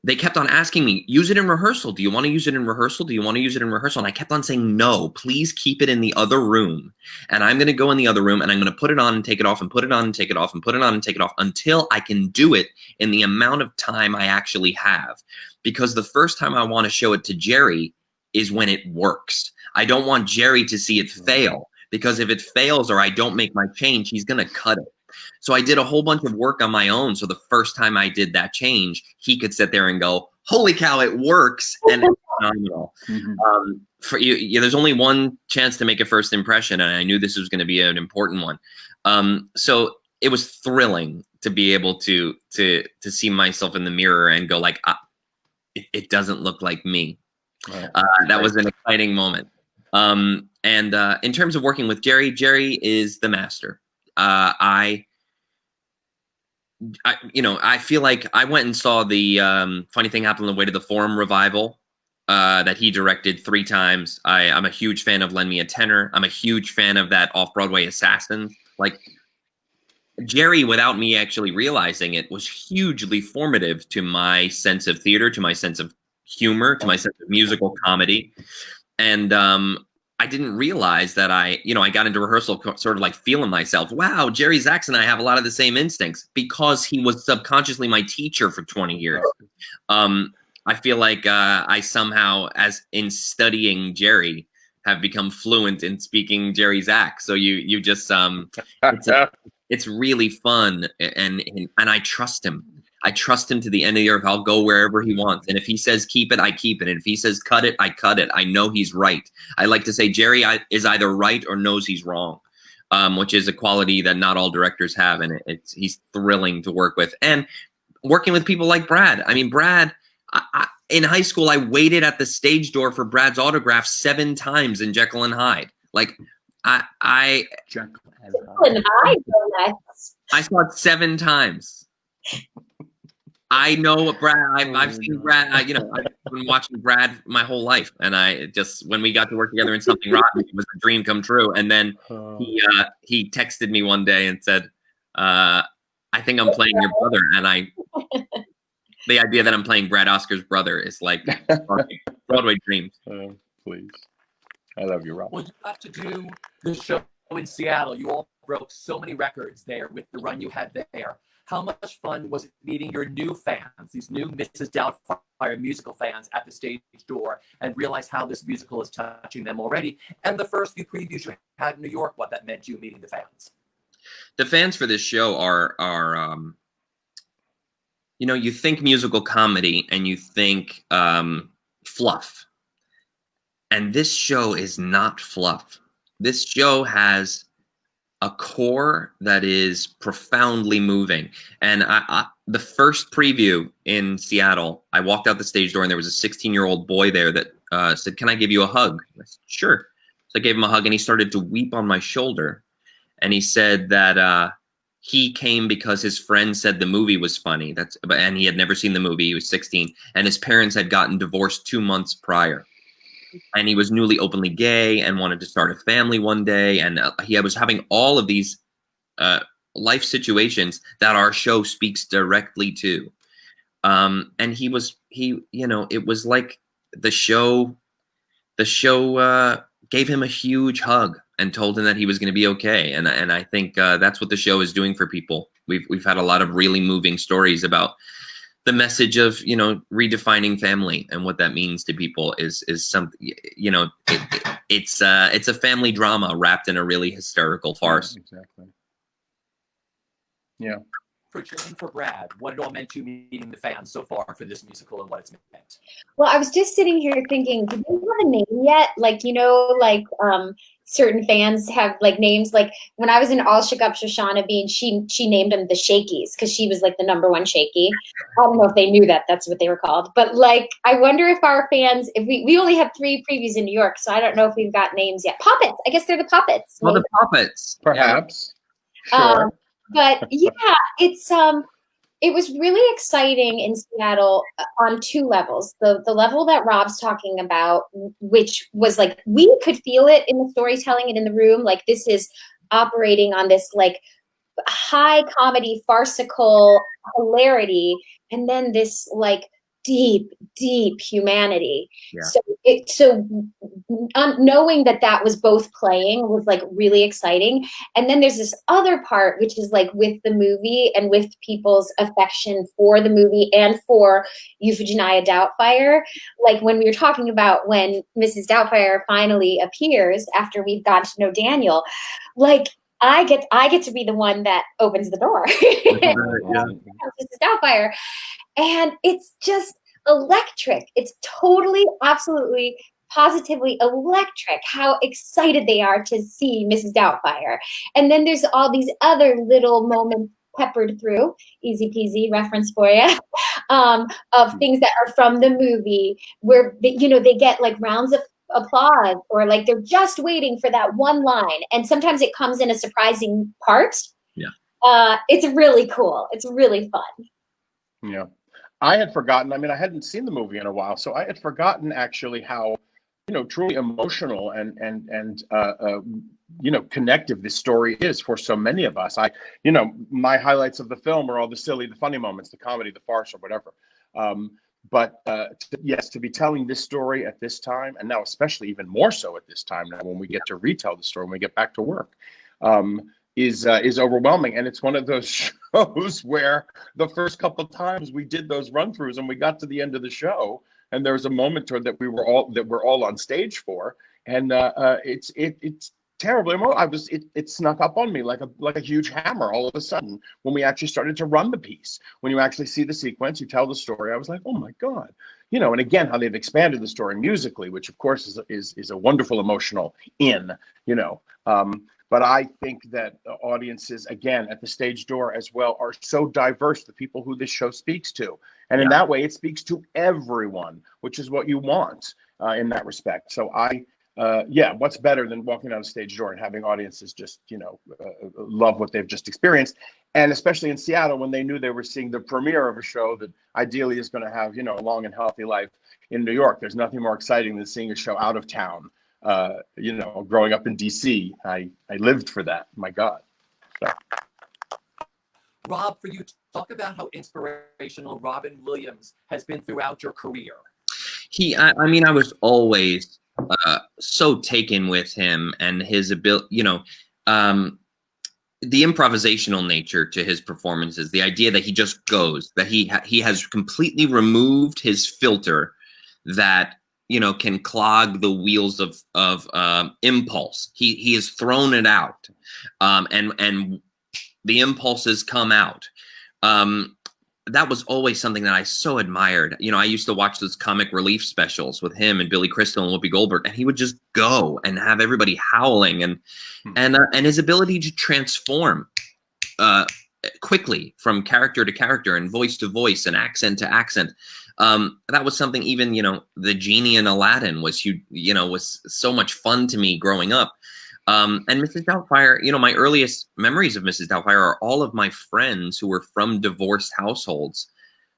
they kept on asking me, use it in rehearsal. Do you want to use it in rehearsal? Do you want to use it in rehearsal? And I kept on saying, no, please keep it in the other room. And I'm going to go in the other room and I'm going to put it on and take it off and put it on and take it off and put it on and take it off until I can do it in the amount of time I actually have. Because the first time I want to show it to Jerry is when it works. I don't want Jerry to see it fail, because if it fails or I don't make my change, he's going to cut it. So I did a whole bunch of work on my own. So the first time I did that change, he could sit there and go, holy cow, it works. And it's phenomenal. For you, there's only one chance to make a first impression. And I knew this was going to be an important one. So it was thrilling to be able to see myself in the mirror and go like, it doesn't look like me. Right. That was an exciting moment. And in terms of working with Jerry, Jerry is the master. I feel like I went and saw the Funny Thing Happened on the Way to the Forum revival that he directed 3 times. I'm a huge fan of Lend Me a Tenor. I'm a huge fan of that off-Broadway Assassins. Like, Jerry, without me actually realizing it, was hugely formative to my sense of theater, to my sense of humor, to my sense of musical comedy. And I didn't realize that I got into rehearsal sort of like feeling myself, wow, Jerry Zaks and I have a lot of the same instincts, because he was subconsciously my teacher for 20 years. I feel like I somehow, as in studying Jerry, have become fluent in speaking Jerry Zaks. So you just, it's really fun. And I trust him. I trust him to the end of the earth. I'll go wherever he wants. And if he says keep it, I keep it. And if he says cut it, I cut it. I know he's right. I like to say Jerry is either right or knows he's wrong. which is a quality that not all directors have, and he's thrilling to work with. And working with people like Brad. I mean, Brad, in high school, I waited at the stage door for Brad's autograph 7 times in Jekyll and Hyde. Like, Jekyll and Hyde. I saw it 7 times. I know Brad. I've seen Brad. You know, I've been watching Brad my whole life, and I just, when we got to work together in Something Rotten, it was a dream come true. And then he texted me one day and said, "I think I'm playing your brother," and the idea that I'm playing Brad Oscar's brother is like Broadway dreams. Please, I love you, Rob. Well, you got to do the show in Seattle. You all broke so many records there with the run you had there. How much fun was it meeting your new fans, these new Mrs. Doubtfire musical fans at the stage door, and realize how this musical is touching them already? And the first few previews you had in New York, what that meant to you meeting the fans? The fans for this show are you know, you think musical comedy and you think fluff. And this show is not fluff. This show has a core that is profoundly moving. And the first preview in Seattle, I walked out the stage door and there was a 16-year-old boy there that said, "Can I give you a hug?" I said, "Sure." So I gave him a hug and he started to weep on my shoulder. And he said that he came because his friend said the movie was funny. And he had never seen the movie. He was 16, and his parents had gotten divorced 2 months prior. And he was newly openly gay and wanted to start a family one day. And he was having all of these life situations that our show speaks directly to. And it was like the show gave him a huge hug and told him that he was going to be okay. And I think that's what the show is doing for people. We've had a lot of really moving stories about the message of, you know, redefining family and what that means to people is something, you know, it's a family drama wrapped in a really hysterical farce. Yeah, exactly. Yeah. For Jenn and for Brad, what it all meant to you meeting the fans so far for this musical and what it's meant? Well, I was just sitting here thinking, do they have a name yet? Like, you know, like certain fans have like names. Like when I was in All Shook Up Shoshana Bean, she named them the Shakies because she was like the #1 Shaky. I don't know if they knew that that's what they were called, but like I wonder if our fans, if we only have 3 previews in New York, so I don't know if we've got names yet. Puppets, I guess they're the Puppets. Well, the Puppets, perhaps. Sure. But yeah, it was really exciting in Seattle on 2 levels. The level that Rob's talking about, which was like, we could feel it in the storytelling and in the room. Like this is operating on this like high comedy, farcical hilarity. And then this like deep humanity. Yeah. So knowing that was both playing was like really exciting. And then there's this other part, which is like with the movie and with people's affection for the movie and for Euphegenia Doubtfire. Like when we were talking about when Mrs. Doubtfire finally appears after we've gotten to know Daniel, like I get to be the one that opens the door. Yeah. Mrs. Doubtfire. And it's just electric. It's totally, absolutely, positively electric how excited they are to see Mrs. Doubtfire. And then there's all these other little moments peppered through, easy peasy reference for you, of things that are from the movie where, they get like rounds of applause or like they're just waiting for that one line. And sometimes it comes in a surprising part. Yeah. It's really cool. It's really fun. Yeah. I had forgotten, I hadn't seen the movie in a while, so I had forgotten actually how, truly emotional and connective this story is for so many of us. My highlights of the film are all the silly, the funny moments, the comedy, the farce, or whatever. To be telling this story at this time, and now especially even more so at this time now when we get to retell the story, when we get back to work, is overwhelming. And it's one of those shows where the first couple of times we did those run-throughs and we got to the end of the show and there was a moment that we're all on stage for, and it's terribly emotional. It snuck up on me like a huge hammer all of a sudden when we actually started to run the piece. When you actually see the sequence, you tell the story, I was like, oh my God. And again, how they've expanded the story musically, which of course is a wonderful emotional But I think that the audiences, again, at the stage door as well, are so diverse, the people who this show speaks to. And in that way, it speaks to everyone, which is what you want in that respect. So what's better than walking down the stage door and having audiences just, love what they've just experienced. And especially in Seattle, when they knew they were seeing the premiere of a show that ideally is going to have, a long and healthy life in New York. There's nothing more exciting than seeing a show out of town. Growing up in DC, I lived for that. My God. So. Rob, for you, talk about how inspirational Robin Williams has been throughout your career. I was always so taken with him and his ability, the improvisational nature to his performances, the idea that he just goes, that he has completely removed his filter that, can clog the wheels of impulse. He has thrown it out, and the impulses come out. That was always something that I so admired. I used to watch those comic relief specials with him and Billy Crystal and Whoopi Goldberg, and he would just go and have everybody howling, and his ability to transform quickly from character to character and voice to voice and accent to accent. That was something, even, the genie in Aladdin was so much fun to me growing up. And Mrs. Doubtfire, my earliest memories of Mrs. Doubtfire are all of my friends who were from divorced households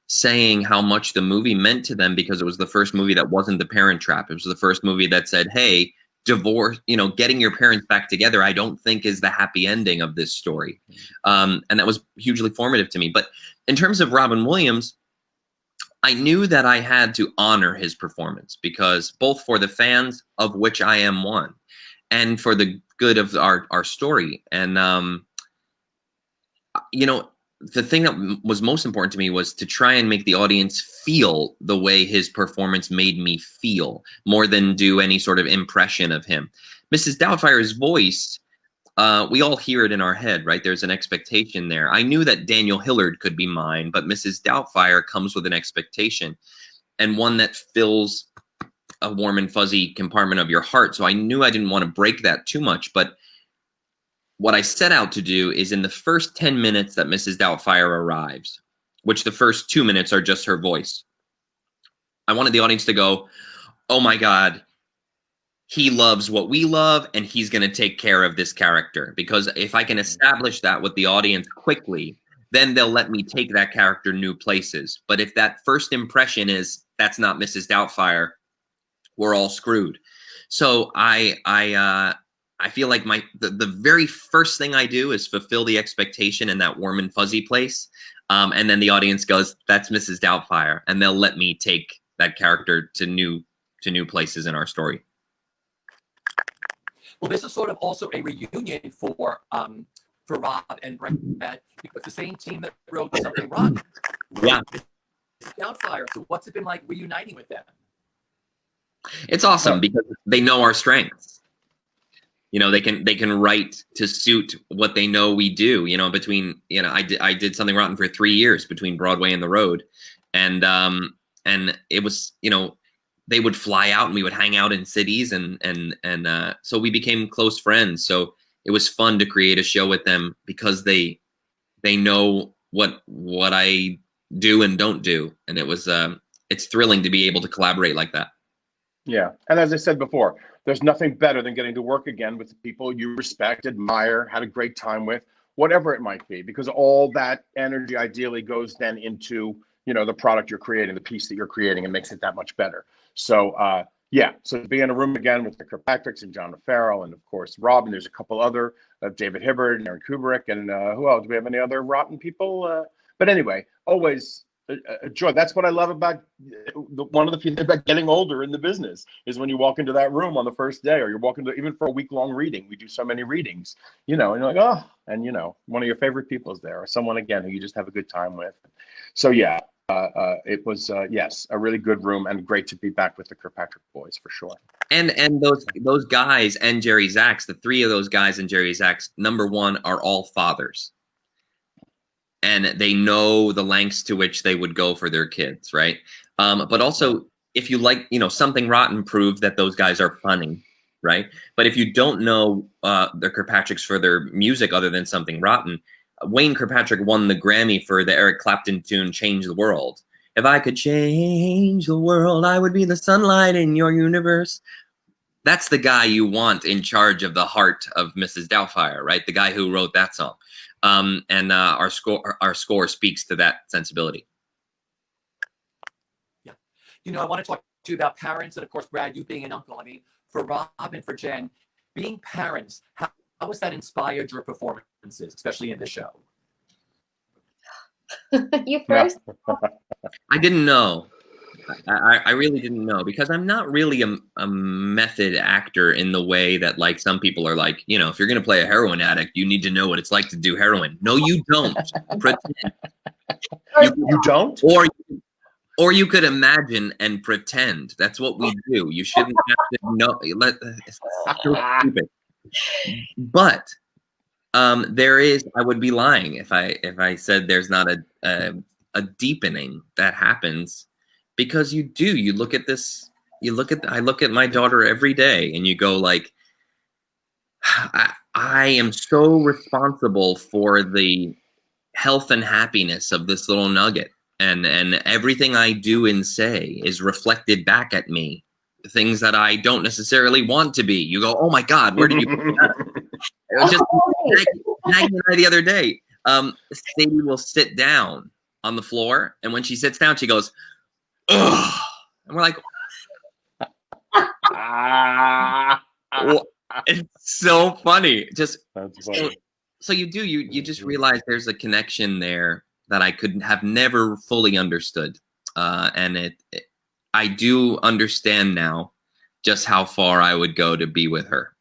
saying how much the movie meant to them, because it was the first movie that wasn't The Parent Trap. It was the first movie that said, hey, divorce, getting your parents back together, I don't think is the happy ending of this story. And that was hugely formative to me. But in terms of Robin Williams, I knew that I had to honor his performance, because both for the fans, of which I am one, and for the good of our story. And, the thing that was most important to me was to try and make the audience feel the way his performance made me feel, more than do any sort of impression of him. Mrs. Doubtfire's voice, we all hear it in our head, right? There's an expectation there. I knew that Daniel Hillard could be mine, but Mrs. Doubtfire comes with an expectation, and one that fills a warm and fuzzy compartment of your heart. So I knew I didn't want to break that too much. But what I set out to do is, in the first 10 minutes that Mrs. Doubtfire arrives, which the first 2 minutes are just her voice, I wanted the audience to go, oh my God, he loves what we love, and he's going to take care of this character. Because if I can establish that with the audience quickly, then they'll let me take that character new places. But if that first impression is, that's not Mrs. Doubtfire, we're all screwed. So I feel like the very first thing I do is fulfill the expectation in that warm and fuzzy place. And then the audience goes, that's Mrs. Doubtfire. And they'll let me take that character to new places in our story. Well, this is sort of also a reunion for Rob and Brad, because the same team that wrote Something Rotten wrote Mrs. Doubtfire. So what's it been like reuniting with them? It's awesome, because they know our strengths. They can write to suit what they know we do. I did Something Rotten for 3 years between Broadway and the road, and it was, they would fly out and we would hang out in cities, and so we became close friends. So it was fun to create a show with them, because they know what I do and don't do, and it's thrilling to be able to collaborate like that. Yeah. And as I said before, there's nothing better than getting to work again with the people you respect, admire, had a great time with, whatever it might be, because all that energy ideally goes then into, the product you're creating, the piece that you're creating, and makes it that much better. So, so to be in a room again with the Kirkpatricks and John Farrell, and of course, Rob, and there's a couple other, David Hibbert and Aaron Kubrick, and who else? Do we have any other rotten people? But anyway, always a joy. That's what I love about one of the things about getting older in the business, is when you walk into that room on the first day, or you're walking to, even for a week-long reading, we do so many readings, and you're like, oh, and one of your favorite people is there, or someone again who you just have a good time with. So it was yes, a really good room, and great to be back with the Kirkpatrick boys for sure. And those guys and Jerry Zaks, the three of those guys and Jerry Zaks, number one, are all fathers. And they know the lengths to which they would go for their kids, right? But also, if you like, Something Rotten proved that those guys are funny. right? But if you don't know the Kirkpatricks for their music other than Something Rotten, Wayne Kirkpatrick won the Grammy for the Eric Clapton tune Change the World. If I could change the world, I would be the sunlight in your universe. That's the guy you want in charge of the heart of Mrs. Doubtfire, right? The guy who wrote that song. And our score speaks to that sensibility. Yeah. You know, I want to talk to you about parents, and of course, Brad, you being an uncle. I mean, for Rob and for Jenn, being parents, how has that inspired your performances, especially in this show? You first. I didn't know. I really didn't know, because I'm not really a method actor in the way that, like, some people are like, you know, if you're going to play a heroin addict, you need to know what it's like to do heroin. No, you don't. Pretend. You don't? Or you could imagine and pretend. That's what we do. You shouldn't have to know. It's so stupid. But there is. I would be lying if I said there's not a deepening that happens, because you do. You look at this. I look at my daughter every day, and you go like, I am so responsible for the health and happiness of this little nugget. And everything I do and say is reflected back at me. Things that I don't necessarily want to be. You go, oh my God, where did you put that? It was just Maggie and I the other day. Sadie will sit down on the floor, and when she sits down, she goes, ugh. And we're like, it's so funny. Just That's funny. so you do. You just realize there's a connection there that I could have never fully understood. And I do understand now just how far I would go to be with her.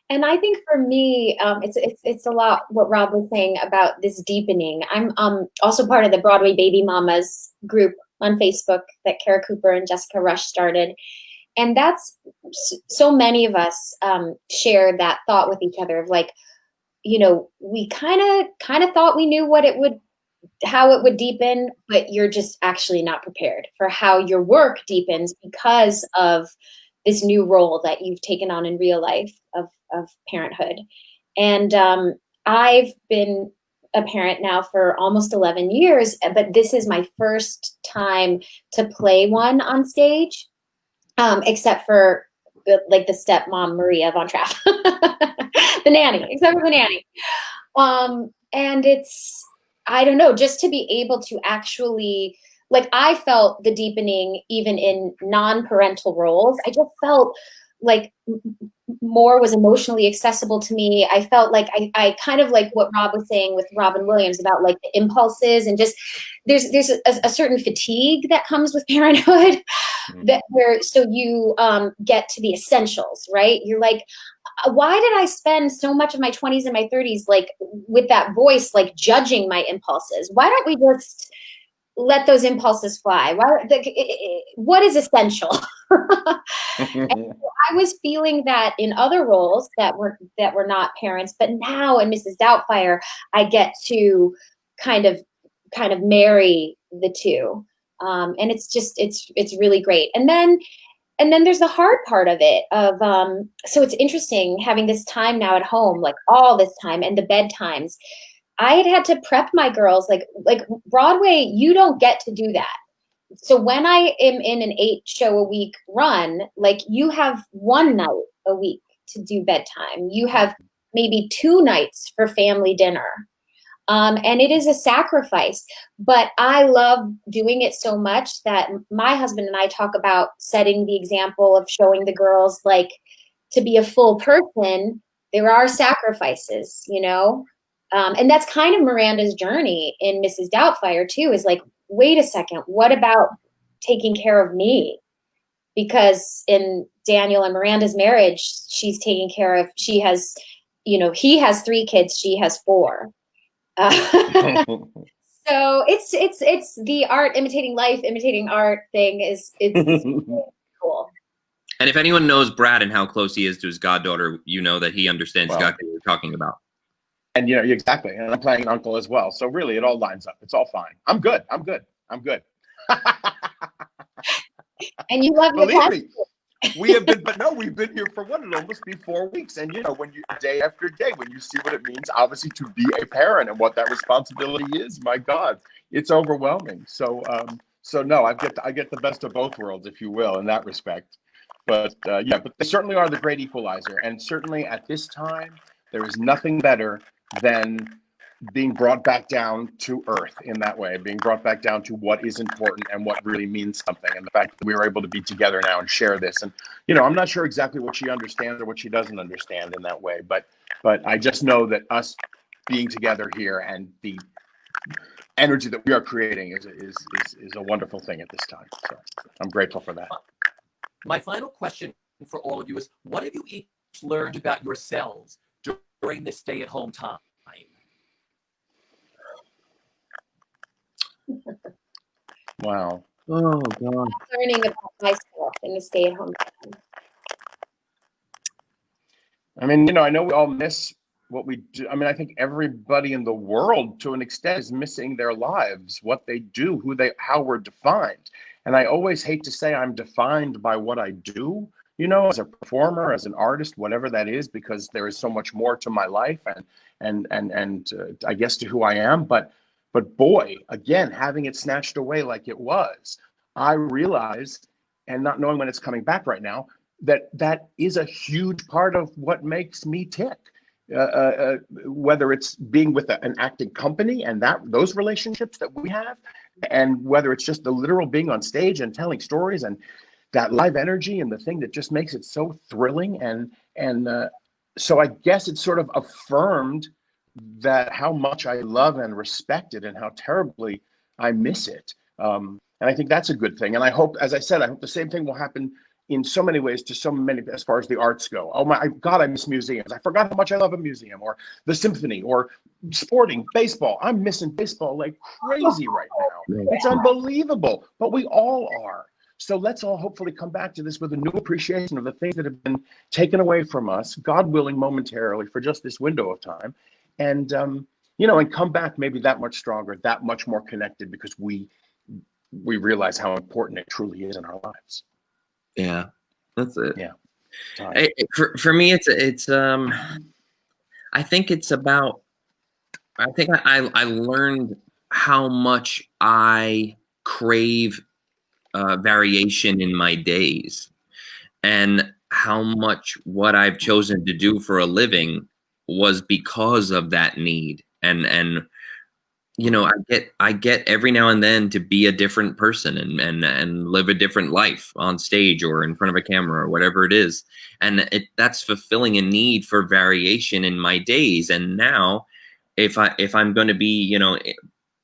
And I think for me, it's a lot what Rob was saying about this deepening. I'm also part of the Broadway Baby Mamas group on Facebook that Kara Cooper and Jessica Rush started. And that's so many of us share that thought with each other of like, you know, we kind of thought we knew how it would deepen, but you're just actually not prepared for how your work deepens because of this new role that you've taken on in real life of parenthood. And I've been a parent now for almost 11 years, but this is my first time to play one on stage, except for the stepmom Maria Von Trapp, the nanny, except for the nanny. And it's, I don't know, just to be able to actually, like, I felt the deepening even in non-parental roles. I just felt like more was emotionally accessible to me. I felt like I kind of like what Rob was saying with Robin Williams about like the impulses, and just there's a certain fatigue that comes with parenthood that so you get to the essentials, right? You're like, why did I spend so much of my 20s and my 30s like with that voice, like judging my impulses? Why don't we just let those impulses fly? What is essential? And I was feeling that in other roles that were not parents, but now in Mrs. Doubtfire, I get to kind of marry the two, and it's really great. And then there's the hard part of it so it's interesting having this time now at home, like all this time, and the bedtimes. I had to prep my girls, like Broadway, you don't get to do that. So when I am in an 8-show-a-week run, like you have one night a week to do bedtime. You have maybe 2 nights for family dinner. And it is a sacrifice, but I love doing it so much that my husband and I talk about setting the example of showing the girls, like, to be a full person, there are sacrifices, you know? And that's kind of Miranda's journey in Mrs. Doubtfire too, is like, wait a second, what about taking care of me? Because in Daniel and Miranda's marriage, she's taking care of, he has 3 kids, she has 4. So it's the art imitating life, imitating art thing it's cool. And if anyone knows Brad and how close he is to his goddaughter, you know that he understands exactly what you're talking about. And exactly. And I'm playing an uncle as well. So really it all lines up. It's all fine. I'm good. And you love your Believe me. We have been, but no, we've been here for what? It'll almost be 4 weeks. And, you know, when you, day after day, when you see what it means, obviously, to be a parent and what that responsibility is, my God, it's overwhelming. So, so no, I get the best of both worlds, if you will, in that respect. But yeah, but they certainly are the great equalizer. And certainly at this time, there is nothing better than being brought back down to earth in that way, being brought back down to what is important and what really means something. And the fact that we were able to be together now and share this. And, you know, I'm not sure exactly what she understands or what she doesn't understand in that way, but I just know that us being together here and the energy that we are creating is a wonderful thing at this time. So I'm grateful for that. My final question for all of you is, what have you each learned about yourselves during this stay-at-home time? Wow. Oh God. Learning about myself in the stay-at-home time. I mean, you know, I know we all miss what we do. I mean, I think everybody in the world, to an extent, is missing their lives, what they do, how we're defined. And I always hate to say I'm defined by what I do, you know, as a performer, as an artist, whatever that is, because there is so much more to my life and I guess to who I am. But boy, again, having it snatched away like it was, I realized, and not knowing when it's coming back right now, that is a huge part of what makes me tick. Whether it's being with an acting company and those relationships that we have, and whether it's just the literal being on stage and telling stories and that live energy and the thing that just makes it so thrilling. And so I guess it sort of affirmed that how much I love and respect it and how terribly I miss it. And I think that's a good thing. And I hope, as I said, I hope the same thing will happen in so many ways to so many, as far as the arts go. Oh my God, I miss museums. I forgot how much I love a museum, or the symphony, or sporting, baseball. I'm missing baseball like crazy right now. It's unbelievable, but we all are. So let's all hopefully come back to this with a new appreciation of the things that have been taken away from us, God willing, momentarily, for just this window of time. And, you know, and come back maybe that much stronger, that much more connected, because we realize how important it truly is in our lives. Yeah, that's it. Yeah. For me, it's I think it's about, I think I learned how much I crave variation in my days, and how much what I've chosen to do for a living was because of that need. And you know, I get every now and then to be a different person and live a different life on stage or in front of a camera or whatever it is. And that's fulfilling a need for variation in my days. And now if I'm going to be, you know,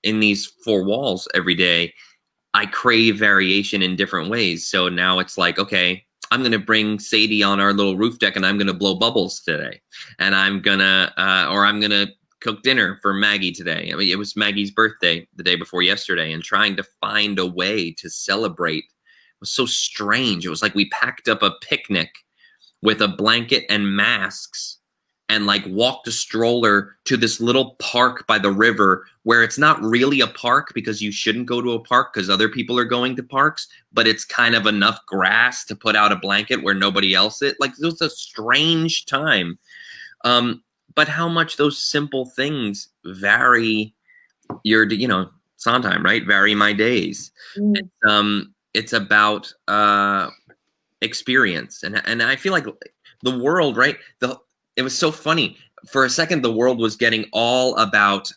in these four walls every day, I crave variation in different ways. So now it's like, okay, I'm going to bring Sadie on our little roof deck and I'm going to blow bubbles today. And I'm going to cook dinner for Maggie today. I mean, it was Maggie's birthday the day before yesterday, and trying to find a way to celebrate was so strange. It was like we packed up a picnic with a blanket and masks and like walked a stroller to this little park by the river, where it's not really a park because you shouldn't go to a park because other people are going to parks, but it's kind of enough grass to put out a blanket where nobody else is. Like, it was a strange time. But how much those simple things vary your, you know, Sondheim, right? Vary my days. It's about experience. And I feel like the world, right? It was so funny. For a second, the world was getting all about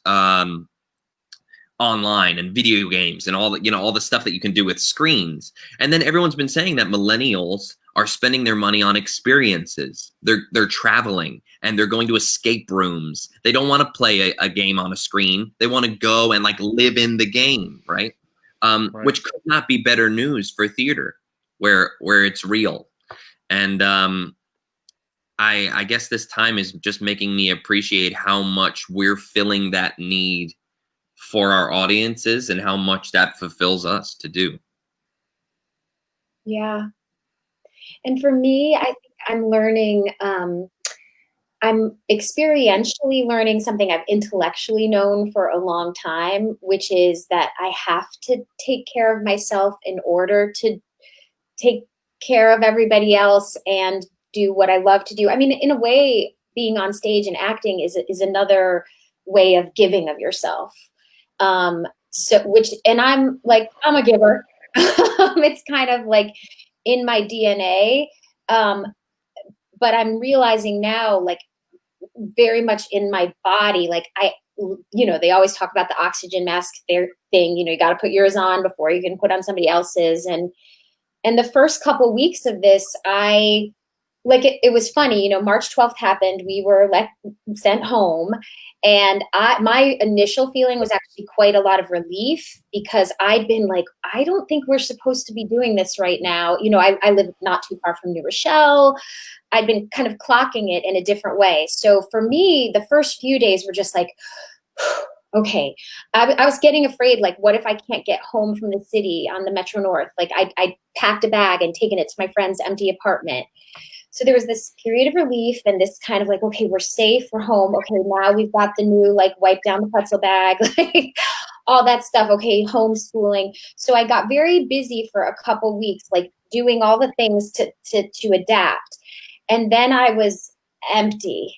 online and video games and all the, you know, all the stuff that you can do with screens. And then everyone's been saying that millennials are spending their money on experiences. They're traveling and they're going to escape rooms. They don't want to play a game on a screen. They want to go and like live in the game, right? Right. Which could not be better news for theater, where it's real. And I guess this time is just making me appreciate how much we're filling that need for our audiences and how much that fulfills us to do. Yeah. And for me, I think I'm learning, I'm experientially learning something I've intellectually known for a long time, which is that I have to take care of myself in order to take care of everybody else and do what I love to do. I mean, in a way, being on stage and acting is another way of giving of yourself. And I'm a giver. It's kind of like in my DNA. But I'm realizing now, like, very much in my body, like they always talk about the oxygen mask thing, you got to put yours on before you can put on somebody else's. And the first couple weeks of this, it was funny, March 12th happened. We were sent home, and my initial feeling was actually quite a lot of relief, because I'd been like, I don't think we're supposed to be doing this right now. I live not too far from New Rochelle. I'd been kind of clocking it in a different way. So for me, the first few days were just like, okay. I was getting afraid, like, what if I can't get home from the city on the Metro North? Like, I packed a bag and taken it to my friend's empty apartment. So there was this period of relief and this kind of like, okay, we're safe, we're home. Okay, now we've got the new, like, wipe down the pretzel bag, like all that stuff. Okay, homeschooling. So I got very busy for a couple weeks, like doing all the things to adapt. And then I was empty,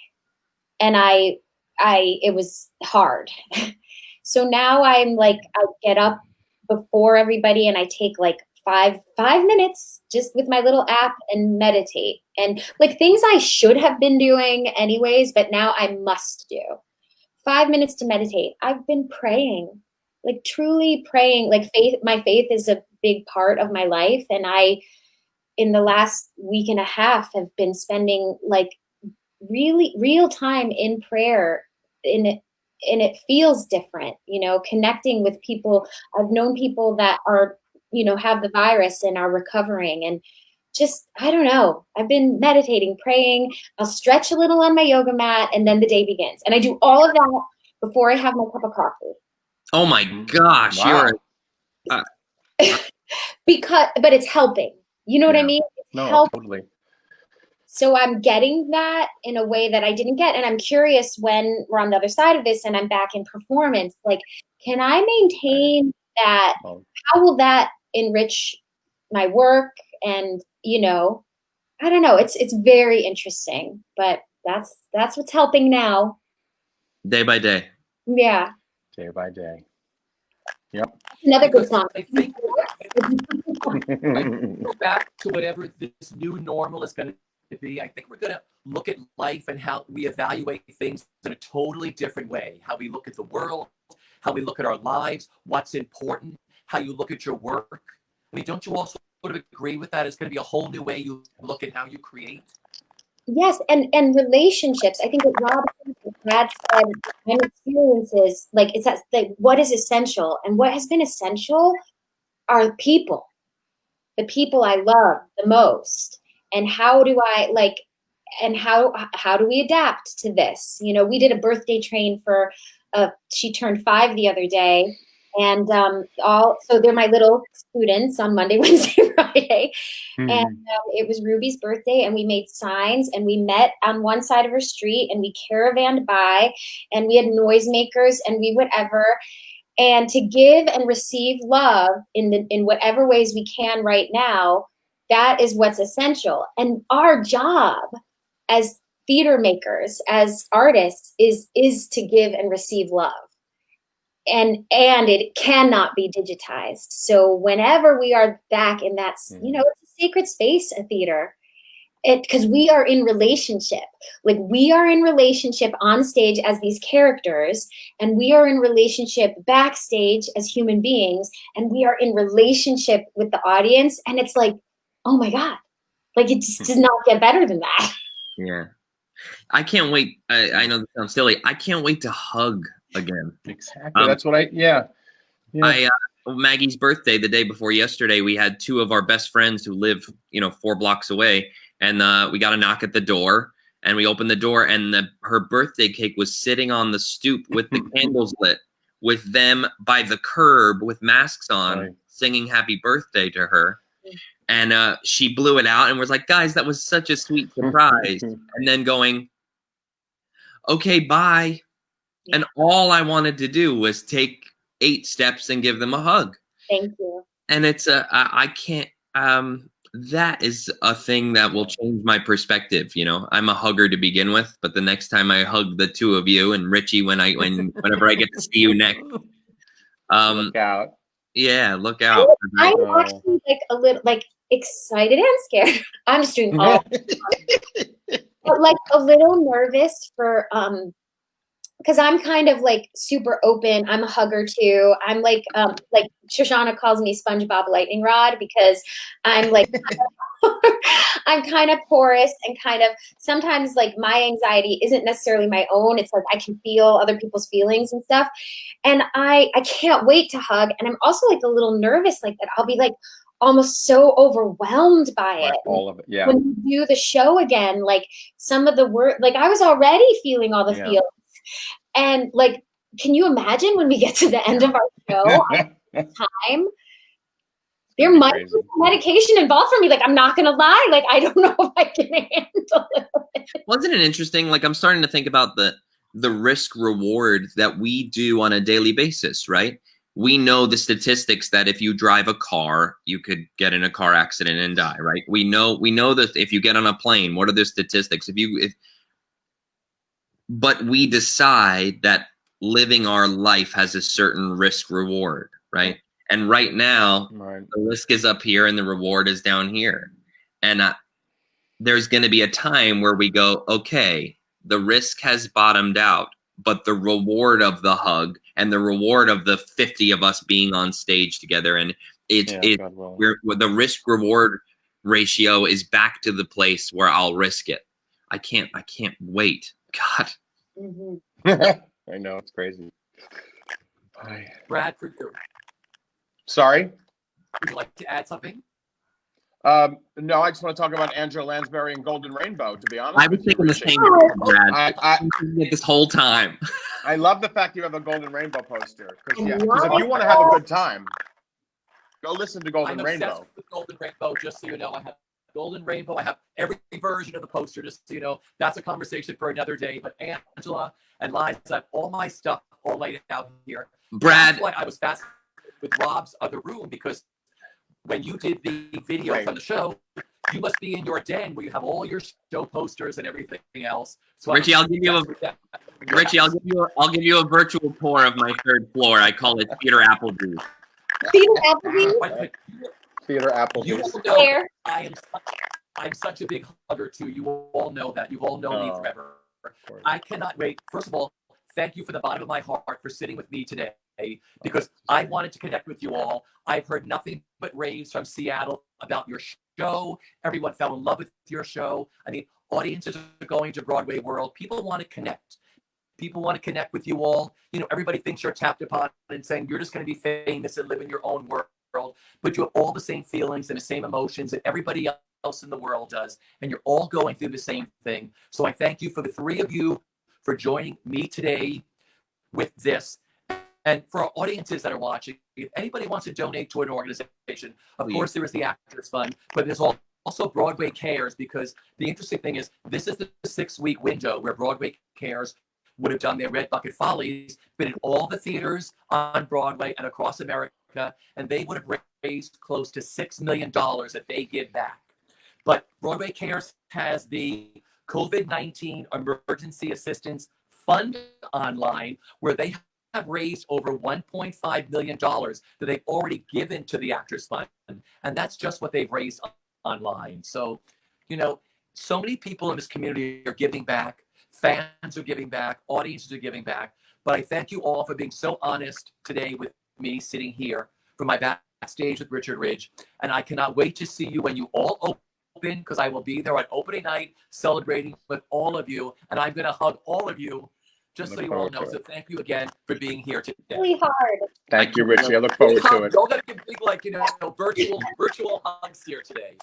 and it was hard. So now I'm like, I get up before everybody and I take like five minutes just with my little app and meditate, and like things I should have been doing anyways, but now I must do 5 minutes to meditate. I've been praying, like truly praying, like my faith is a big part of my life. And in the last week and a half, have been spending like really real time in prayer, and it feels different, connecting with people. I've known people that are, have the virus and are recovering, and just, I don't know, I've been meditating, praying. I'll stretch a little on my yoga mat, and then the day begins. And I do all of that before I have my cup of coffee. Oh my gosh. Wow. But it's helping. You know what I mean? It's helping. Totally. So I'm getting that in a way that I didn't get. And I'm curious, when we're on the other side of this and I'm back in performance, like, can I maintain that? How will that enrich my work? And, I don't know. It's very interesting, but that's what's helping now. Day by day. Yeah. Day by day. Yep. Another good song. I think go back to whatever this new normal is going to be. I think we're going to look at life and how we evaluate things in a totally different way. How we look at the world, how we look at our lives, what's important, how you look at your work. I mean, don't you also sort of agree with that? It's going to be a whole new way you look at how you create. Yes, and relationships. I think what Rob and Brad said, and experiences, like, it's that, like, what is essential, and what has been essential are people, the people I love the most, and how do I how do we adapt to this? We did a birthday train for she turned 5 the other day, and so they're my little students on Monday, Wednesday, Friday. Mm-hmm. And it was Ruby's birthday, and we made signs, and we met on one side of her street, and we caravanned by, and we had noisemakers, and we whatever. And to give and receive love in whatever ways we can right now, that is what's essential. And our job as theater makers, as artists, is to give and receive love. And it cannot be digitized. So whenever we are back in that, it's a sacred space, a theater. Because we are in relationship. Like, we are in relationship on stage as these characters, and we are in relationship backstage as human beings, and we are in relationship with the audience. And it's like, oh my God, like, it just does not get better than that. Yeah. I can't wait. I know this sounds silly. I can't wait to hug again. Exactly. That's what Maggie's birthday, the day before yesterday, we had 2 of our best friends who live, 4 blocks away. And we got a knock at the door, and we opened the door, and her birthday cake was sitting on the stoop with the candles lit, with them by the curb with masks on, singing happy birthday to her. And she blew it out and was like, guys, that was such a sweet surprise. And then going, okay, bye. And all I wanted to do was take 8 steps and give them a hug. Thank you. And it's I can't that is a thing that will change my perspective. You know, I'm a hugger to begin with, but the next time I hug the two of you and Richie, whenever I get to see you next, Look out. yeah, look out. I'm actually like a little like excited and scared. I'm just doing all, but like a little nervous for because I'm kind of like super open. I'm a hugger too. I'm like Shoshana calls me SpongeBob Lightning Rod because I'm like I'm kind of porous and kind of sometimes like my anxiety isn't necessarily my own. It's like I can feel other people's feelings and stuff. And I can't wait to hug. And I'm also like a little nervous like that. I'll be like almost so overwhelmed by it. All of it. Yeah. When you do the show again, like some of the word, like I was already feeling all the feelings. And like, can you imagine when we get to the end of our show time? There might be some medication involved for me. Like, I'm not going to lie. Like, I don't know if I can handle it. Wasn't it interesting? Like, I'm starting to think about the risk reward that we do on a daily basis, right? We know the statistics that if you drive a car, you could get in a car accident and die, right? We know that if you get on a plane, what are the statistics? But we decide that living our life has a certain risk reward, right? And right now, the risk is up here and the reward is down here. And there's going to be a time where we go, okay, the risk has bottomed out, but the reward of the hug and the reward of the 50 of us being on stage together, and the risk reward ratio is back to the place where I'll risk it. I can't wait. God. I know, it's crazy. Brad, for you. Sorry? Would you like to add something? No, I just want to talk about Angela Lansbury and Golden Rainbow, to be honest. I was thinking the same thing, Brad. I've been thinking it this whole time. I love the fact you have a Golden Rainbow poster. Because if you want to have a good time, go listen to Golden Rainbow. I'm obsessed with Golden Rainbow, just so you know. I have Golden Rainbow. I have every version of the poster, just so you know. That's a conversation for another day. But Angela and Liza, I have all my stuff all laid out here. Brad. That's why I was fascinated with Rob's other room, because when you did the video from the show, you must be in your den where you have all your show posters and everything else. So Richie, I'll give you a virtual tour of my third floor. I call it Theater Applebee's. Theater Applebee's? Theater Applebee's. You all know I'm such a big hugger too. You all know that. You all know me forever. I cannot wait. First of all, thank you from the bottom of my heart for sitting with me today, because I wanted to connect with you all. I've heard nothing but raves from Seattle about your show. Everyone fell in love with your show. I mean, audiences are going to Broadway World. People want to connect. People want to connect with you all. You know, everybody thinks you're tapped upon and saying you're just going to be famous and live in your own world, but you have all the same feelings and the same emotions that everybody else in the world does, and you're all going through the same thing. So I thank you for the three of you for joining me today with this. And for our audiences that are watching, if anybody wants to donate to an organization, of course there is the Actors Fund, but there's also Broadway Cares, because the interesting thing is this is the 6-week window where Broadway Cares would have done their Red Bucket Follies, but in all the theaters on Broadway and across America, and they would have raised close to $6 million that they give back. But Broadway Cares has the COVID-19 Emergency Assistance Fund online, where they have raised over $1.5 million that they've already given to the Actors Fund. And that's just what they've raised online. So, you know, so many people in this community are giving back. Fans are giving back. Audiences are giving back. But I thank you all for being so honest today with me, sitting here for my Backstage with Richard Ridge. And I cannot wait to see you when you all open, because I will be there on opening night celebrating with all of you. And I'm going to hug all of you, just so you all know. So thank you again for being here today. Really hard. Thank you, Richie. I look forward to it. You're all going to give big, like, you know, virtual hugs here today.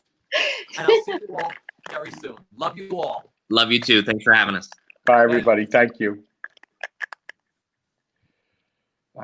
And I'll see you all very soon. Love you all. Love you too. Thanks for having us. Bye, everybody. Thank you.